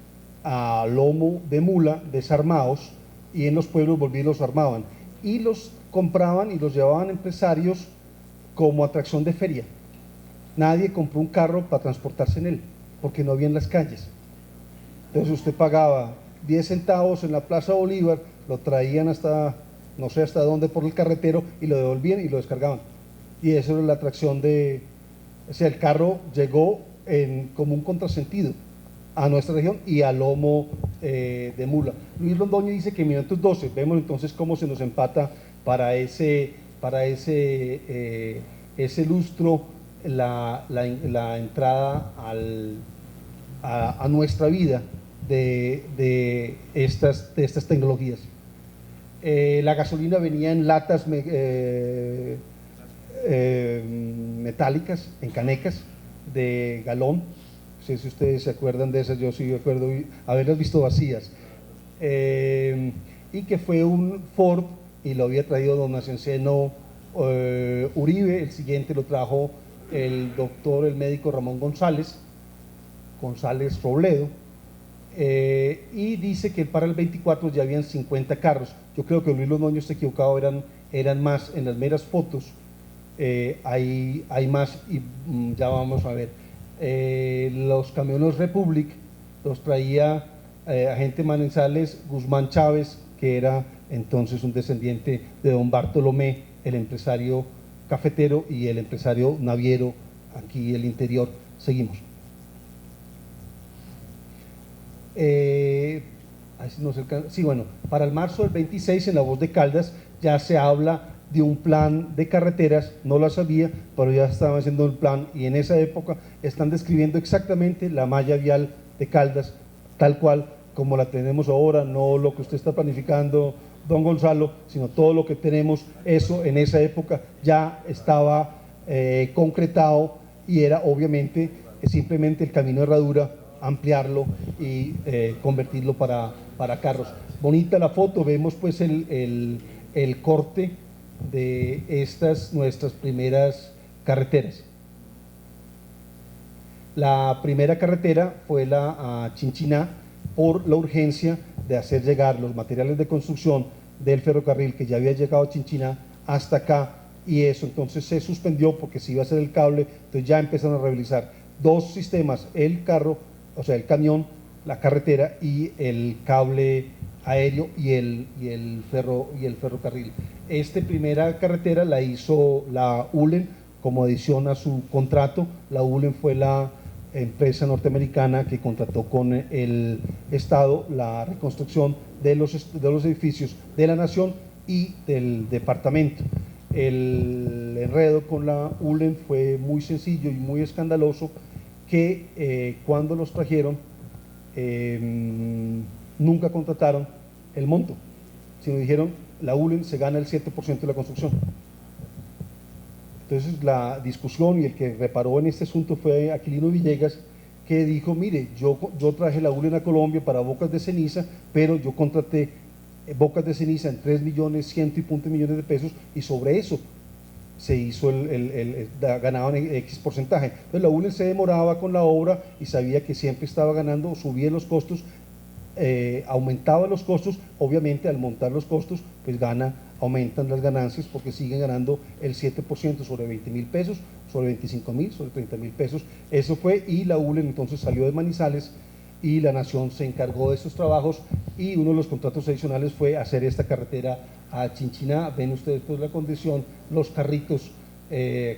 a lomo de mula, desarmados, y en los pueblos volvían y los armaban, y los compraban y los llevaban empresarios como atracción de feria. Nadie compró un carro para transportarse en él, porque no había en las calles. Entonces usted pagaba 10 centavos en la Plaza Bolívar, lo traían hasta, no sé hasta dónde, por el carretero, y lo devolvían y lo descargaban. Y eso era la atracción o sea, el carro llegó como un contrasentido a nuestra región y al lomo de mula. Luis Londoño dice que en 1912, vemos entonces cómo se nos empata para ese lustro la entrada a nuestra vida de estas tecnologías. La gasolina venía en latas metálicas, en canecas de galón. No sé si ustedes se acuerdan de esas, yo sí recuerdo haberlas visto vacías. Y que fue un Ford, y lo había traído don Asenseno Uribe. El siguiente lo trajo el doctor, el médico Ramón González Robledo, y dice que para el 24 ya habían 50 carros. Yo creo que Luis Londoño está equivocado, eran más. En las meras fotos hay más, y ya vamos a ver. Los camiones Republic los traía agente Manizales Guzmán Chávez, que era entonces un descendiente de don Bartolomé, el empresario cafetero y el empresario naviero aquí el interior. Seguimos. Sí, bueno, para el marzo del 26 en La Voz de Caldas ya se habla de un plan de carreteras, no lo sabía, pero ya estaban haciendo el plan y en esa época están describiendo exactamente la malla vial de Caldas, tal cual como la tenemos ahora, no lo que usted está planificando, don Gonzalo, sino todo lo que tenemos, eso en esa época ya estaba concretado y era obviamente simplemente el camino de herradura, ampliarlo y convertirlo para carros. Bonita la foto, vemos pues el corte de estas nuestras primeras carreteras. La primera carretera fue la a Chinchiná por la urgencia de hacer llegar los materiales de construcción del ferrocarril que ya había llegado a Chinchiná hasta acá, y eso entonces se suspendió porque se iba a hacer el cable, entonces ya empezaron a realizar dos sistemas, el carro, o sea el camión, la carretera y el cable aéreo y el ferrocarril. Esta primera carretera la hizo la ULEN como adición a su contrato. La ULEN fue la empresa norteamericana que contrató con el Estado la reconstrucción de los edificios de la nación y del departamento. El enredo con la ULEN fue muy sencillo y muy escandaloso, que cuando los trajeron nunca contrataron el monto, sino dijeron la ULEN se gana el 7% de la construcción. Entonces la discusión y el que reparó en este asunto fue Aquilino Villegas, que dijo, mire, yo traje la ULEN a Colombia para Bocas de Ceniza, pero yo contraté Bocas de Ceniza en 3.100.000 millones de pesos y sobre eso se hizo ganaban X porcentaje. Entonces la ULEN se demoraba con la obra y sabía que siempre estaba ganando, subía los costos, aumentaba los costos, obviamente al montar los costos pues aumentan las ganancias porque siguen ganando el 7% sobre 20.000 pesos, sobre 25.000, sobre 30.000 pesos. Eso fue, y la ULEN entonces salió de Manizales y la Nación se encargó de esos trabajos, y uno de los contratos adicionales fue hacer esta carretera a Chinchiná. Ven ustedes pues la condición, los carritos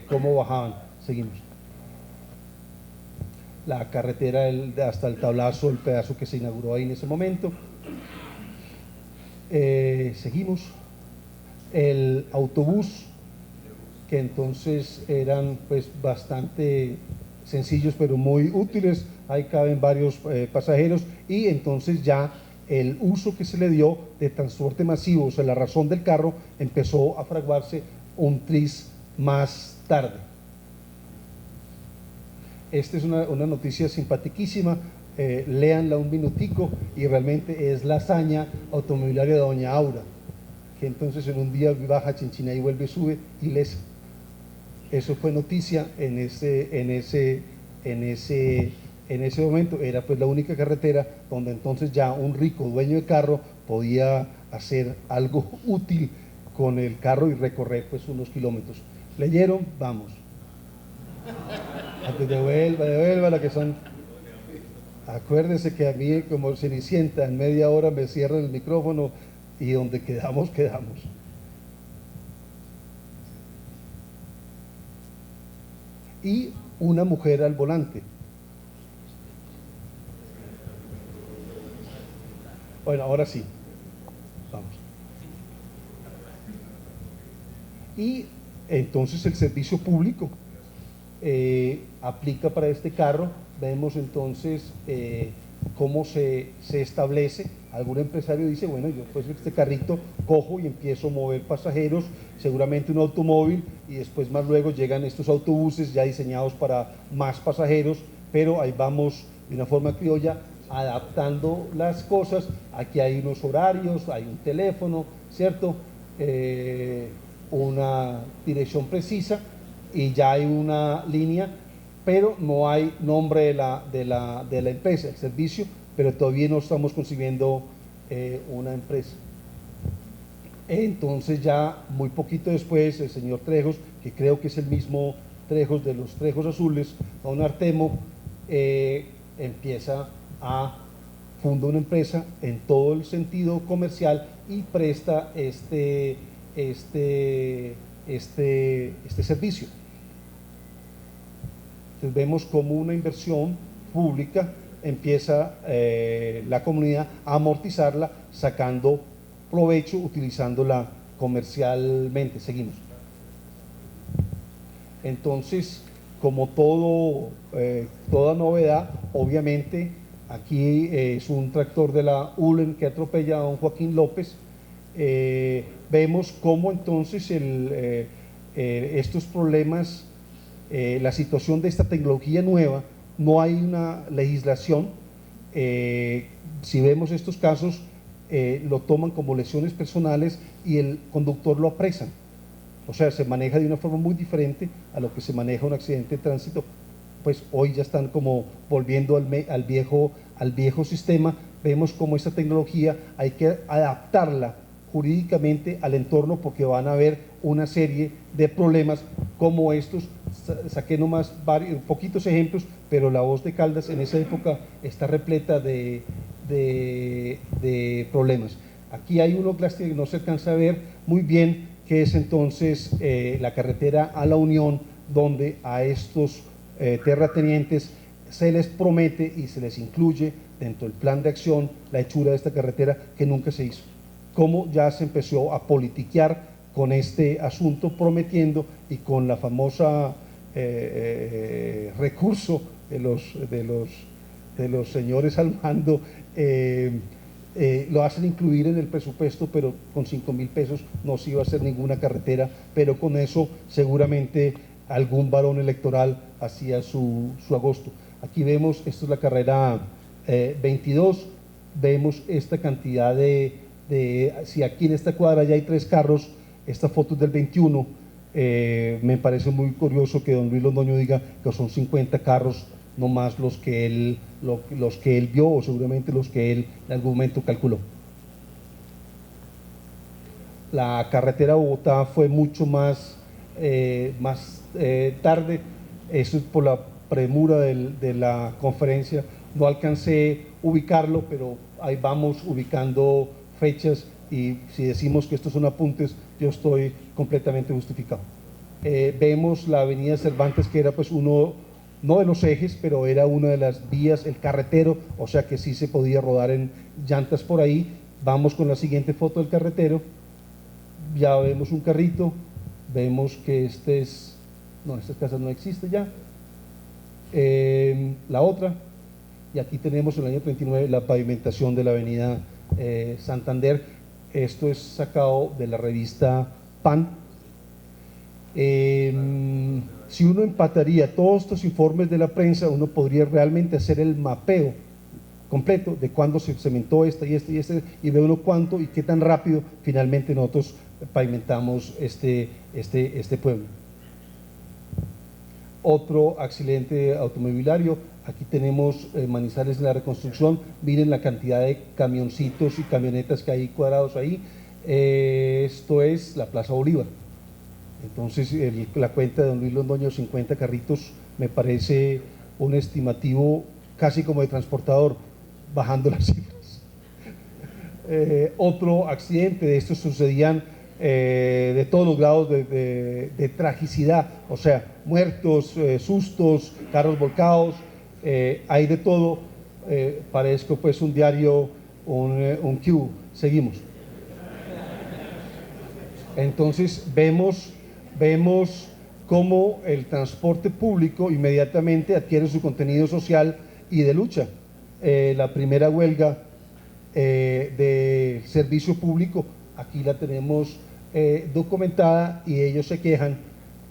cómo bajaban. Seguimos. La carretera hasta el tablazo, el pedazo que se inauguró ahí en ese momento. Seguimos. El autobús, que entonces eran pues bastante sencillos pero muy útiles, ahí caben varios pasajeros, y entonces ya el uso que se le dio de transporte masivo, o sea, la razón del carro, empezó a fraguarse un tris más tarde. Esta es una noticia simpaticísima, léanla un minutico, y realmente es la hazaña automobiliaria de doña Aura, que entonces en un día baja a Chinchiná y vuelve, sube ilesa. Eso fue noticia en ese momento. Era pues la única carretera donde entonces ya un rico dueño de carro podía hacer algo útil con el carro y recorrer pues unos kilómetros. ¿Leyeron? Vamos. Devuelva la que son. Acuérdense que a mí como Cenicienta en media hora me cierran el micrófono y donde quedamos. Y una mujer al volante. Bueno, ahora sí. Vamos. Y entonces el servicio público aplica para este carro. Vemos entonces cómo se establece. Algún empresario dice, bueno, yo pues este carrito cojo y empiezo a mover pasajeros, seguramente un automóvil, y después más luego llegan estos autobuses ya diseñados para más pasajeros, pero ahí vamos de una forma criolla adaptando las cosas. Aquí hay unos horarios, hay un teléfono, ¿cierto? Una dirección precisa y ya hay una línea, pero no hay nombre de la empresa, el servicio, pero todavía no estamos consiguiendo una empresa. Entonces ya muy poquito después el señor Trejos, que creo que es el mismo Trejos de los Trejos Azules, don Artemo, funda una empresa en todo el sentido comercial y presta este servicio. Entonces vemos como una inversión pública empieza la comunidad a amortizarla, sacando provecho, utilizándola comercialmente. Seguimos. Entonces, como toda novedad, obviamente, aquí es un tractor de la ULEN que atropella a don Joaquín López. Vemos cómo entonces estos problemas, la situación de esta tecnología nueva, no hay una legislación. Si vemos estos casos, lo toman como lesiones personales y el conductor lo apresan. O sea, se maneja de una forma muy diferente a lo que se maneja un accidente de tránsito. Pues hoy ya están como volviendo al viejo sistema. Vemos cómo esta tecnología hay que adaptarla jurídicamente al entorno, porque van a haber una serie de problemas como estos. Saqué nomás poquitos ejemplos, pero la Voz de Caldas en esa época está repleta de problemas. Aquí hay uno que no se alcanza a ver muy bien, que es entonces la carretera a La Unión, donde a estos terratenientes se les promete y se les incluye dentro del plan de acción la hechura de esta carretera, que nunca se hizo. Cómo ya se empezó a politiquear con este asunto, prometiendo, y con la famosa recurso de los señores al mando, lo hacen incluir en el presupuesto, pero con 5.000 pesos no se iba a hacer ninguna carretera, pero con eso seguramente algún varón electoral hacía su agosto. Aquí vemos, esto es la carrera 22, vemos esta cantidad si aquí en esta cuadra ya hay 3 carros, esta foto es del 21, me parece muy curioso que don Luis Londoño diga que son 50 carros, no más los que él vio, o seguramente los que él en algún momento calculó. La carretera a Bogotá fue mucho más tarde, eso es por la premura de la conferencia, no alcancé a ubicarlo, pero ahí vamos ubicando fechas, y si decimos que estos son apuntes, yo estoy completamente justificado. Vemos la avenida Cervantes, que era pues uno, no de los ejes, pero era una de las vías, el carretero, o sea que sí se podía rodar en llantas por ahí. Vamos con la siguiente foto del carretero, ya vemos un carrito, vemos que esta casa no existe ya. La otra, y aquí tenemos en el año 39 la pavimentación de la avenida Santander. Esto es sacado de la revista PAN. Si uno empataría todos estos informes de la prensa, uno podría realmente hacer el mapeo completo de cuándo se cementó esta y ve uno cuánto y qué tan rápido finalmente nosotros pavimentamos este pueblo. Otro accidente automobiliario, aquí tenemos Manizales en la reconstrucción. Miren la cantidad de camioncitos y camionetas que hay cuadrados ahí. Esto es la Plaza Bolívar. Entonces la cuenta de don Luis Londoño, 50 carritos, me parece un estimativo casi como de transportador, bajando las cifras. Otro accidente de estos sucedían de todos los grados de tragicidad, o sea, muertos, sustos, carros volcados, hay de todo. Parezco pues un diario, un Q. Seguimos. Entonces vemos cómo el transporte público inmediatamente adquiere su contenido social y de lucha. La primera huelga de servicio público, aquí la tenemos documentada, y ellos se quejan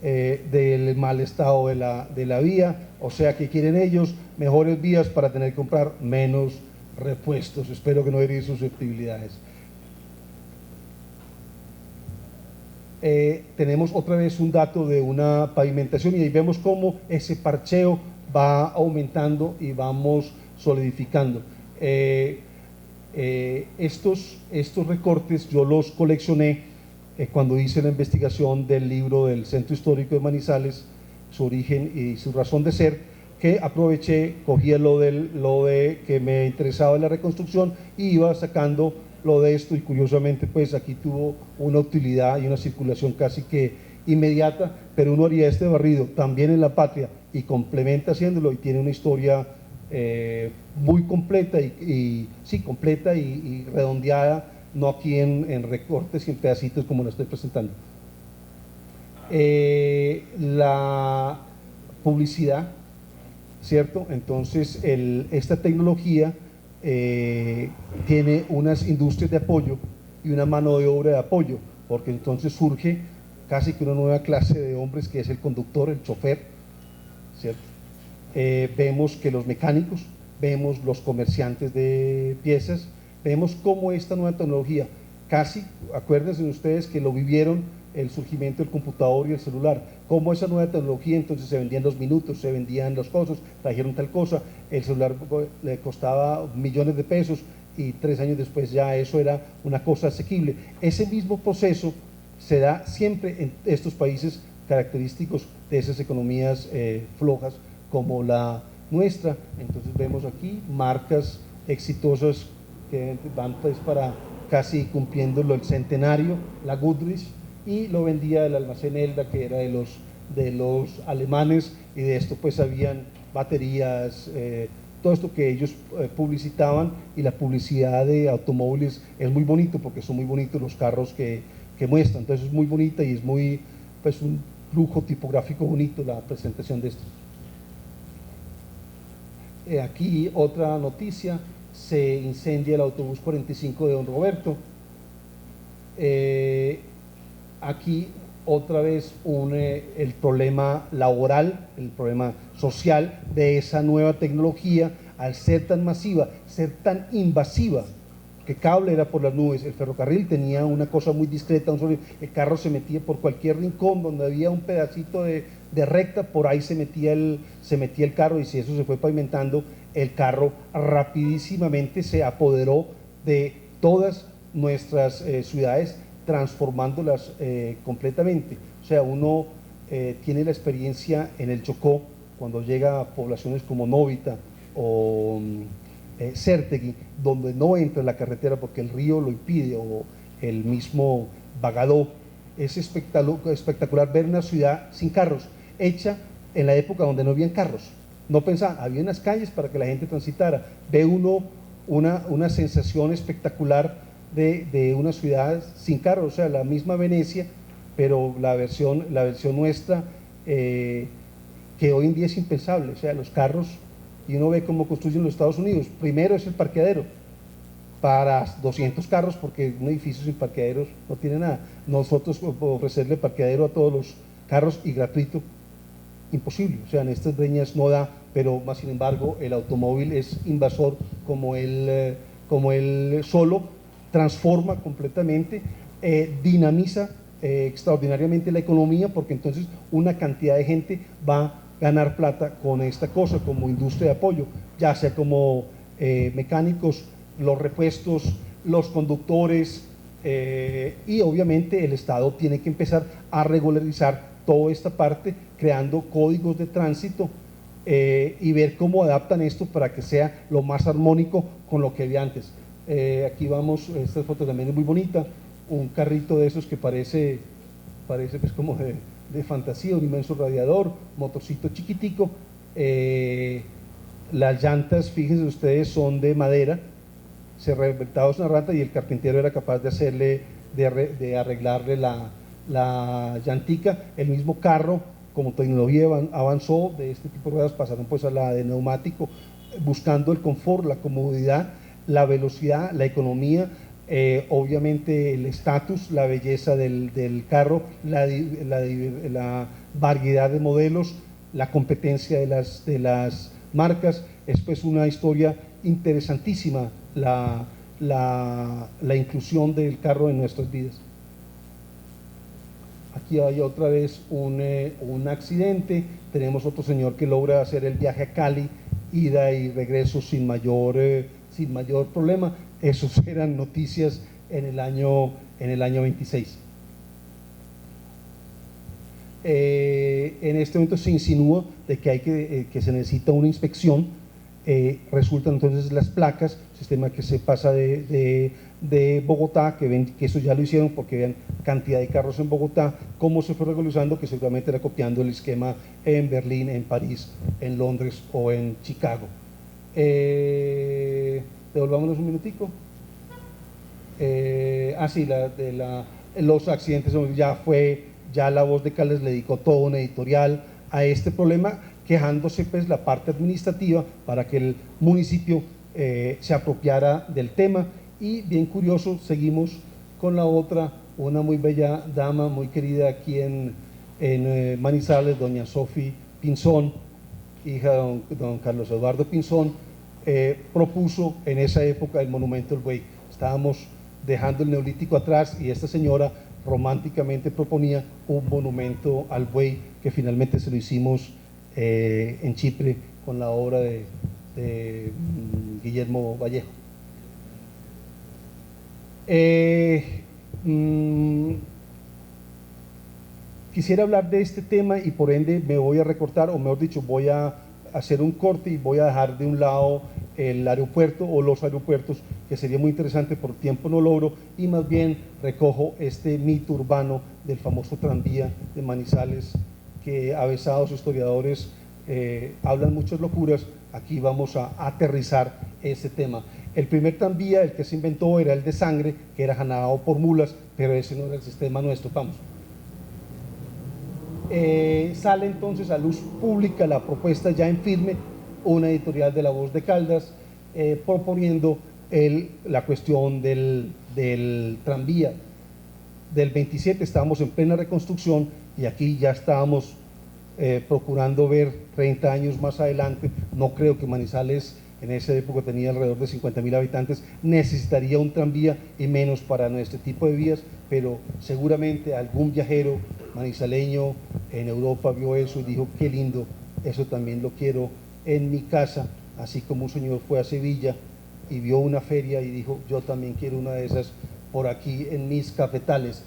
del mal estado de la vía, o sea que quieren ellos mejores vías para tener que comprar menos repuestos. Espero que no herir susceptibilidades. Tenemos otra vez un dato de una pavimentación, y ahí vemos cómo ese parcheo va aumentando y vamos solidificando. Estos recortes yo los coleccioné cuando hice la investigación del libro del Centro Histórico de Manizales, su origen y su razón de ser, que aproveché, cogía lo de que me interesaba en la reconstrucción y iba sacando lo de esto, y curiosamente pues aquí tuvo una utilidad y una circulación casi que inmediata, pero uno haría este barrido también en La Patria y complementa haciéndolo, y tiene una historia muy completa sí, completa y redondeada, no aquí en recortes y en pedacitos como lo estoy presentando. La publicidad, ¿cierto? Entonces esta tecnología tiene unas industrias de apoyo y una mano de obra de apoyo, porque entonces surge casi que una nueva clase de hombres que es el conductor, el chofer, ¿cierto? Vemos que los mecánicos, vemos los comerciantes de piezas, vemos cómo esta nueva tecnología, casi, acuérdense ustedes que lo vivieron el surgimiento del computador y el celular, cómo esa nueva tecnología entonces se vendían los minutos, se vendían los cosas, trajeron tal cosa, el celular le costaba millones de pesos y 3 años después ya eso era una cosa asequible. Ese mismo proceso se da siempre en estos países característicos de esas economías flojas como la nuestra. Entonces vemos aquí marcas exitosas que van pues para casi cumpliendo el centenario, la Goodrich, y lo vendía el almacén Elda, que era de los alemanes, y de esto pues habían baterías, todo esto que ellos publicitaban. Y la publicidad de automóviles es muy bonito porque son muy bonitos los carros que muestran, entonces es muy bonita y es muy, pues un lujo tipográfico bonito la presentación de esto. Aquí otra noticia: se incendia el autobús 45 de Don Roberto. Aquí otra vez el problema laboral, el problema social de esa nueva tecnología, al ser tan masiva, ser tan invasiva, que cable era por las nubes, el ferrocarril tenía una cosa muy discreta, el carro se metía por cualquier rincón donde había un pedacito de recta, por ahí se metía el carro, y si eso se fue pavimentando, el carro rapidísimamente se apoderó de todas nuestras ciudades, transformándolas completamente. O sea, uno tiene la experiencia en el Chocó, cuando llega a poblaciones como Novita o Certegui, donde no entra la carretera porque el río lo impide, o el mismo Bagadó. Es espectacular ver una ciudad sin carros, hecha en la época donde no habían carros. No pensaban, había unas calles para que la gente transitara. Ve uno una sensación espectacular de una ciudad sin carros, o sea, la misma Venecia, pero la versión nuestra, que hoy en día es impensable. O sea, los carros, y uno ve cómo construyen los Estados Unidos. Primero es el parqueadero para 200 carros, porque un edificio sin parqueaderos no tiene nada. Nosotros ofrecerle parqueadero a todos los carros y gratuito, imposible. O sea, en estas breñas no da, pero más sin embargo el automóvil es invasor, como él solo transforma completamente, dinamiza extraordinariamente la economía, porque entonces una cantidad de gente va a ganar plata con esta cosa como industria de apoyo, ya sea como mecánicos, los repuestos, los conductores, y obviamente el Estado tiene que empezar a regularizar toda esta parte, creando códigos de tránsito, y ver cómo adaptan esto para que sea lo más armónico con lo que había antes. Aquí vamos, esta foto también es muy bonita, un carrito de esos que parece pues como de fantasía, un inmenso radiador, motorcito chiquitico. Las llantas, fíjense ustedes, son de madera, se reventados una rata, y el carpintero era capaz de arreglarle la llantica. El mismo carro, como tecnología avanzó de este tipo de ruedas, pasaron pues a la de neumático, buscando el confort, la comodidad, la velocidad, la economía, obviamente el estatus, la belleza del carro, la variedad de modelos, la competencia de las marcas. Es pues una historia interesantísima la inclusión del carro en nuestras vidas. Aquí hay otra vez un accidente. Tenemos otro señor que logra hacer el viaje a Cali, ida y regreso sin mayor problema. Esos eran noticias en el año 26. En este momento se insinúa de que se necesita una inspección. Resultan entonces las placas, sistema que se pasa de Bogotá, que eso ya lo hicieron porque vean cantidad de carros en Bogotá, cómo se fue regularizando, que seguramente era copiando el esquema en Berlín, en París, en Londres o en Chicago. Devolvámonos un minutico. Sí, los accidentes, ya La Voz de Caldas le dedicó todo un editorial a este problema, quejándose pues la parte administrativa para que el municipio se apropiara del tema. Y bien curioso, seguimos con la otra, una muy bella dama, muy querida aquí en Manizales, doña Sofi Pinzón, hija de don Carlos Eduardo Pinzón, propuso en esa época el monumento al buey. Estábamos dejando el neolítico atrás y esta señora románticamente proponía un monumento al buey, que finalmente se lo hicimos en Chipre con la obra de Guillermo Vallejo. Quisiera hablar de este tema y por ende me voy a recortar, o mejor dicho, voy a hacer un corte y voy a dejar de un lado el aeropuerto o los aeropuertos, que sería muy interesante, por tiempo no logro, y más bien recojo este mito urbano del famoso tranvía de Manizales, que avesados historiadores hablan muchas locuras. Aquí vamos a aterrizar este tema. El primer tranvía, el que se inventó, era el de sangre, que era jalado por mulas, pero ese no era el sistema nuestro. Vamos. Sale entonces a luz pública la propuesta ya en firme, una editorial de La Voz de Caldas, proponiendo la cuestión del tranvía. Del 27 estábamos en plena reconstrucción y aquí ya estábamos procurando ver 30 años más adelante. No creo que Manizales en esa época tenía alrededor de 50.000 habitantes, necesitaría un tranvía y menos para nuestro tipo de vías, pero seguramente algún viajero manizaleño en Europa vio eso y dijo: qué lindo, eso también lo quiero en mi casa. Así como un señor fue a Sevilla y vio una feria y dijo: yo también quiero una de esas por aquí en mis cafetales.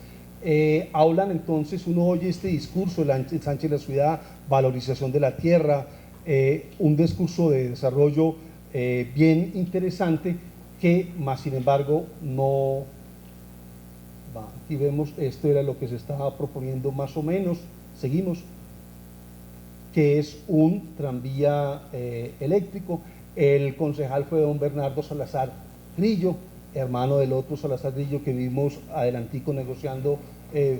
Hablan entonces, uno oye este discurso, el ensanche de la ciudad, valorización de la tierra, un discurso de desarrollo bien interesante, que más sin embargo no va. Aquí vemos, esto era lo que se estaba proponiendo más o menos. Seguimos, que es un tranvía eléctrico. El concejal fue don Bernardo Salazar Grillo, hermano del otro Salazar Grillo que vimos adelantico negociando,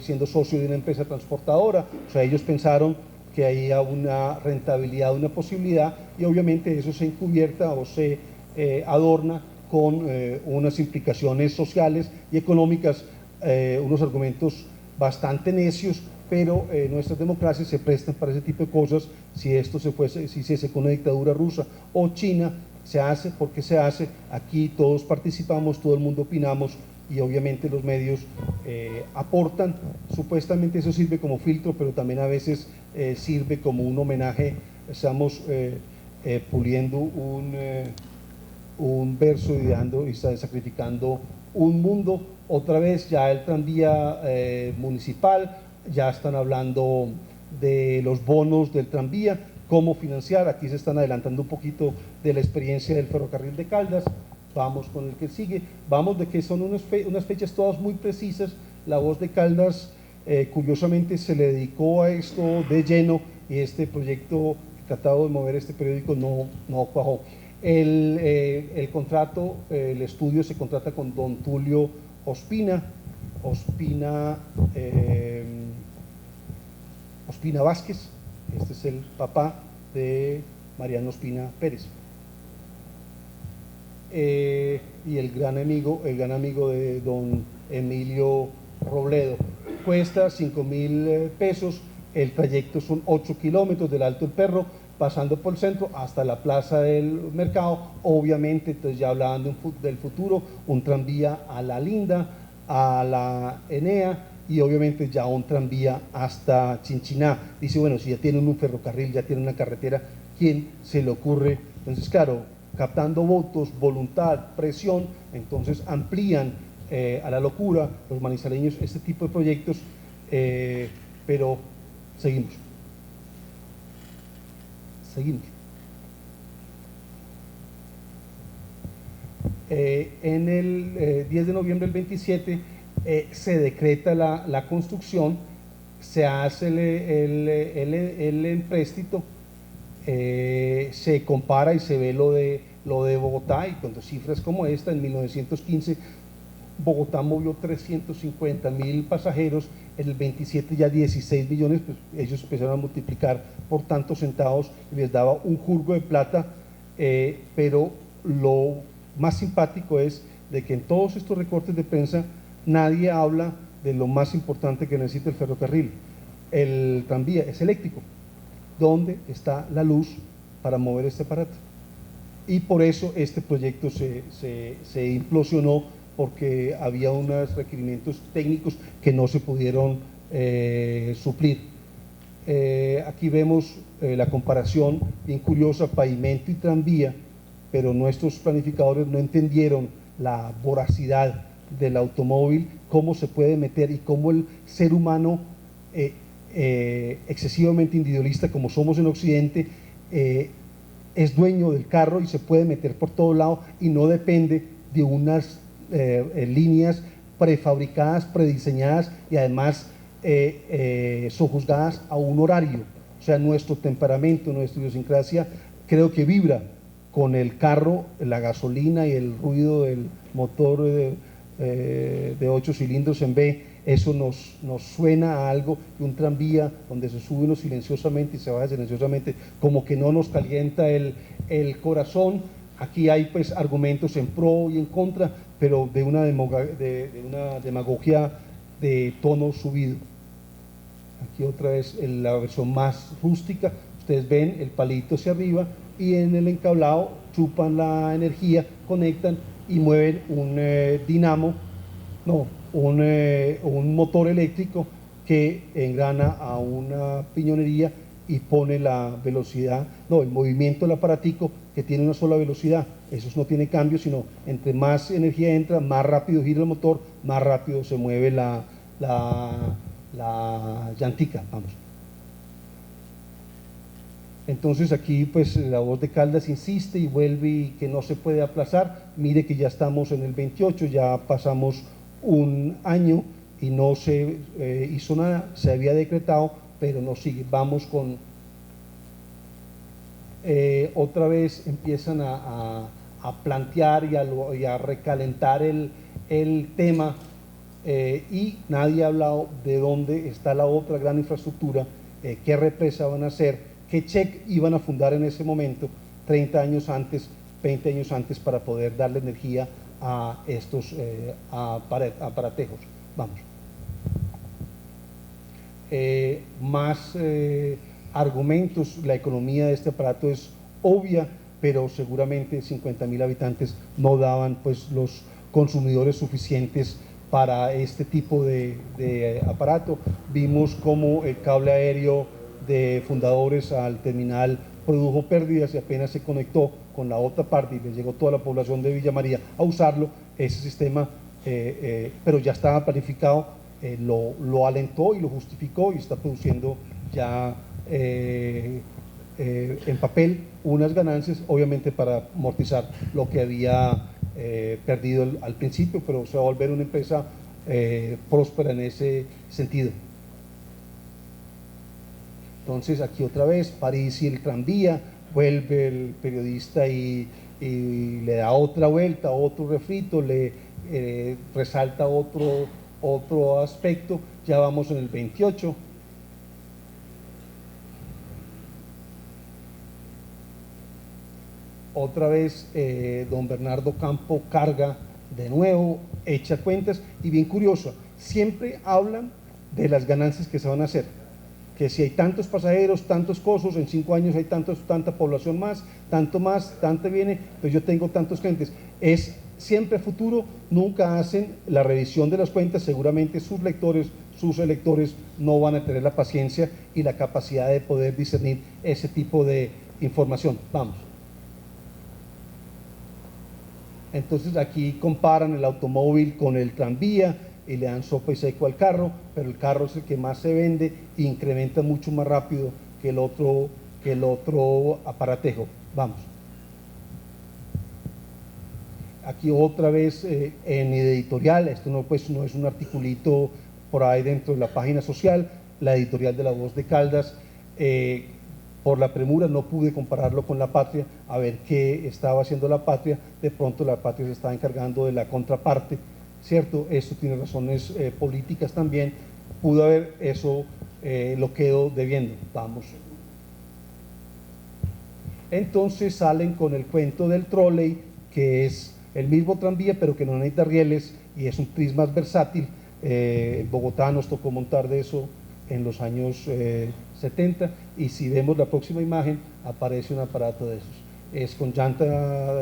siendo socio de una empresa transportadora. O sea, ellos pensaron que había una rentabilidad, una posibilidad, y obviamente eso se encubierta o se adorna con unas implicaciones sociales y económicas, unos argumentos bastante necios, pero nuestras democracias se prestan para ese tipo de cosas. Si esto se hiciese con una dictadura rusa o China, se hace porque se hace. Aquí todos participamos, todo el mundo opinamos, y obviamente los medios aportan. Supuestamente eso sirve como filtro, pero también a veces sirve como un homenaje. Estamos puliendo un verso y sacrificando un mundo. Otra vez ya el tranvía municipal, ya están hablando de los bonos del tranvía, cómo financiar. Aquí se están adelantando un poquito de la experiencia del ferrocarril de Caldas. Vamos con el que sigue. Vamos de que son unas fechas todas muy precisas. La Voz de Caldas curiosamente se le dedicó a esto de lleno, y este proyecto, tratado de mover este periódico, no cuajó. El contrato, el estudio se contrata con don Tulio Ospina Vázquez. Este es el papá de Mariano Ospina Pérez. Y el gran amigo de don Emilio Robledo. Cuesta 5.000 pesos. El trayecto son 8 kilómetros del Alto del Perro, pasando por el centro hasta la plaza del mercado. Obviamente, entonces ya hablaban del futuro, un tranvía a La Linda, a la Enea, y obviamente ya un tranvía hasta Chinchiná. Dice, bueno, si ya tienen un ferrocarril, ya tienen una carretera, ¿quién se le ocurre? Entonces, claro, captando votos, voluntad, presión, entonces amplían a la locura los manizaleños este tipo de proyectos, pero seguimos. En el 10 de noviembre del 27 se decreta la construcción, se hace el empréstito, se compara y se ve lo de Bogotá, y cuando cifras como esta, en 1915 Bogotá movió 350.000 pasajeros, en el 27 ya 16 millones, pues ellos empezaron a multiplicar por tantos centavos y les daba un jurgo de plata, pero lo más simpático es de que en todos estos recortes de prensa nadie habla de lo más importante que necesita el ferrocarril. El tranvía es eléctrico. ¿Dónde está la luz para mover este aparato? Y por eso este proyecto se implosionó, porque había unos requerimientos técnicos que no se pudieron suplir. Aquí vemos la comparación bien curiosa, pavimento y tranvía, pero nuestros planificadores no entendieron la voracidad del automóvil, cómo se puede meter y cómo el ser humano excesivamente individualista como somos en Occidente, es dueño del carro y se puede meter por todo lado y no depende de unas líneas prefabricadas, prediseñadas y además sojuzgadas a un horario. O sea, nuestro temperamento, nuestra idiosincrasia creo que vibra con el carro, la gasolina y el ruido del motor de 8 cilindros en B. Eso nos suena a algo de un tranvía donde se sube uno silenciosamente y se baja silenciosamente, como que no nos calienta el corazón. Aquí hay pues argumentos en pro y en contra, pero de una demagogia de tono subido. Aquí otra vez la versión más rústica, ustedes ven el palito hacia arriba y en el encablado chupan la energía, conectan y mueven un dinamo, un motor eléctrico que engrana a una piñonería y pone la velocidad, el movimiento del aparatico, que tiene una sola velocidad. Eso no tiene cambio, sino entre más energía entra, más rápido gira el motor, más rápido se mueve la llantica, vamos. Entonces aquí pues la voz de Caldas insiste y vuelve y que no se puede aplazar. Mire que ya estamos en el 28, ya pasamos un año y no se hizo nada, se había decretado, pero no sigue. Vamos con… otra vez empiezan a plantear y a recalentar el tema, y nadie ha hablado de dónde está la otra gran infraestructura, qué represa van a hacer, qué check iban a fundar en ese momento, 30 años antes, 20 años antes, para poder darle energía a estos aparatejos. Vamos. Más argumentos. La economía de este aparato es obvia, pero seguramente 50.000 habitantes no daban pues los consumidores suficientes para este tipo de aparato. Vimos cómo el cable aéreo de Fundadores al terminal produjo pérdidas y apenas se conectó con la otra parte y le llegó toda la población de Villa María a usarlo, ese sistema, pero ya estaba planificado, lo alentó y lo justificó y está produciendo ya en papel unas ganancias, obviamente para amortizar lo que había perdido al principio, pero se va a volver una empresa próspera en ese sentido. Entonces aquí otra vez París y el tranvía, vuelve el periodista y le da otra vuelta, otro refrito, le resalta otro aspecto. Ya vamos en el 28. Otra vez don Bernardo Campo carga de nuevo, echa cuentas, y bien curioso, siempre hablan de las ganancias que se van a hacer, que si hay tantos pasajeros, tantos costos, en 5 años hay tanta población más, tanto viene, pues yo tengo tantos clientes. Es siempre futuro, nunca hacen la revisión de las cuentas. Seguramente sus lectores, sus electores no van a tener la paciencia y la capacidad de poder discernir ese tipo de información. Vamos. Entonces aquí comparan el automóvil con el tranvía y le dan sopa y seco al carro, pero el carro es el que más se vende e incrementa mucho más rápido que el otro aparatejo. Vamos. Aquí otra vez en editorial, esto no es un articulito por ahí dentro de la página social, la editorial de La Voz de Caldas por la premura no pude compararlo con la Patria, a ver qué estaba haciendo la Patria. De pronto la Patria se estaba encargando de la contraparte, ¿cierto? Esto tiene razones políticas también, pudo haber, eso lo quedo debiendo, vamos. Entonces salen con el cuento del trolley, que es el mismo tranvía, pero que no necesita rieles y es un tris más versátil. En Bogotá nos tocó montar de eso en los años 70, y si vemos la próxima imagen, aparece un aparato de esos. Es con llanta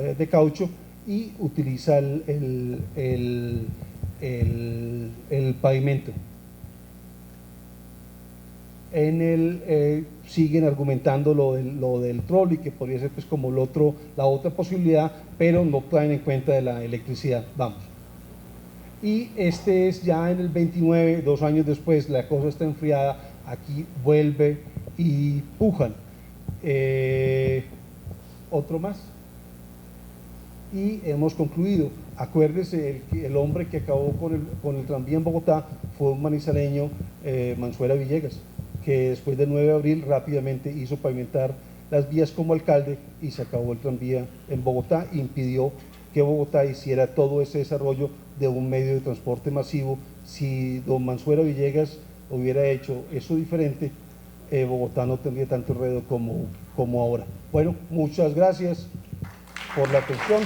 de caucho y utiliza el pavimento. Siguen argumentando lo del trolley, que podría ser pues como la otra posibilidad, pero no traen en cuenta de la electricidad. Vamos. Y este es ya en el 29, 2 años después, la cosa está enfriada, aquí vuelve y pujan. Otro más. Y hemos concluido. Acuérdese, el hombre que acabó con el tranvía en Bogotá fue un manizaleño, Mansuela Villegas, que después del 9 de abril rápidamente hizo pavimentar las vías como alcalde y se acabó el tranvía en Bogotá, e impidió que Bogotá hiciera todo ese desarrollo de un medio de transporte masivo. Si don Mansuela Villegas hubiera hecho eso diferente, Bogotá no tendría tanto enredo como ahora. Bueno, muchas gracias por la atención.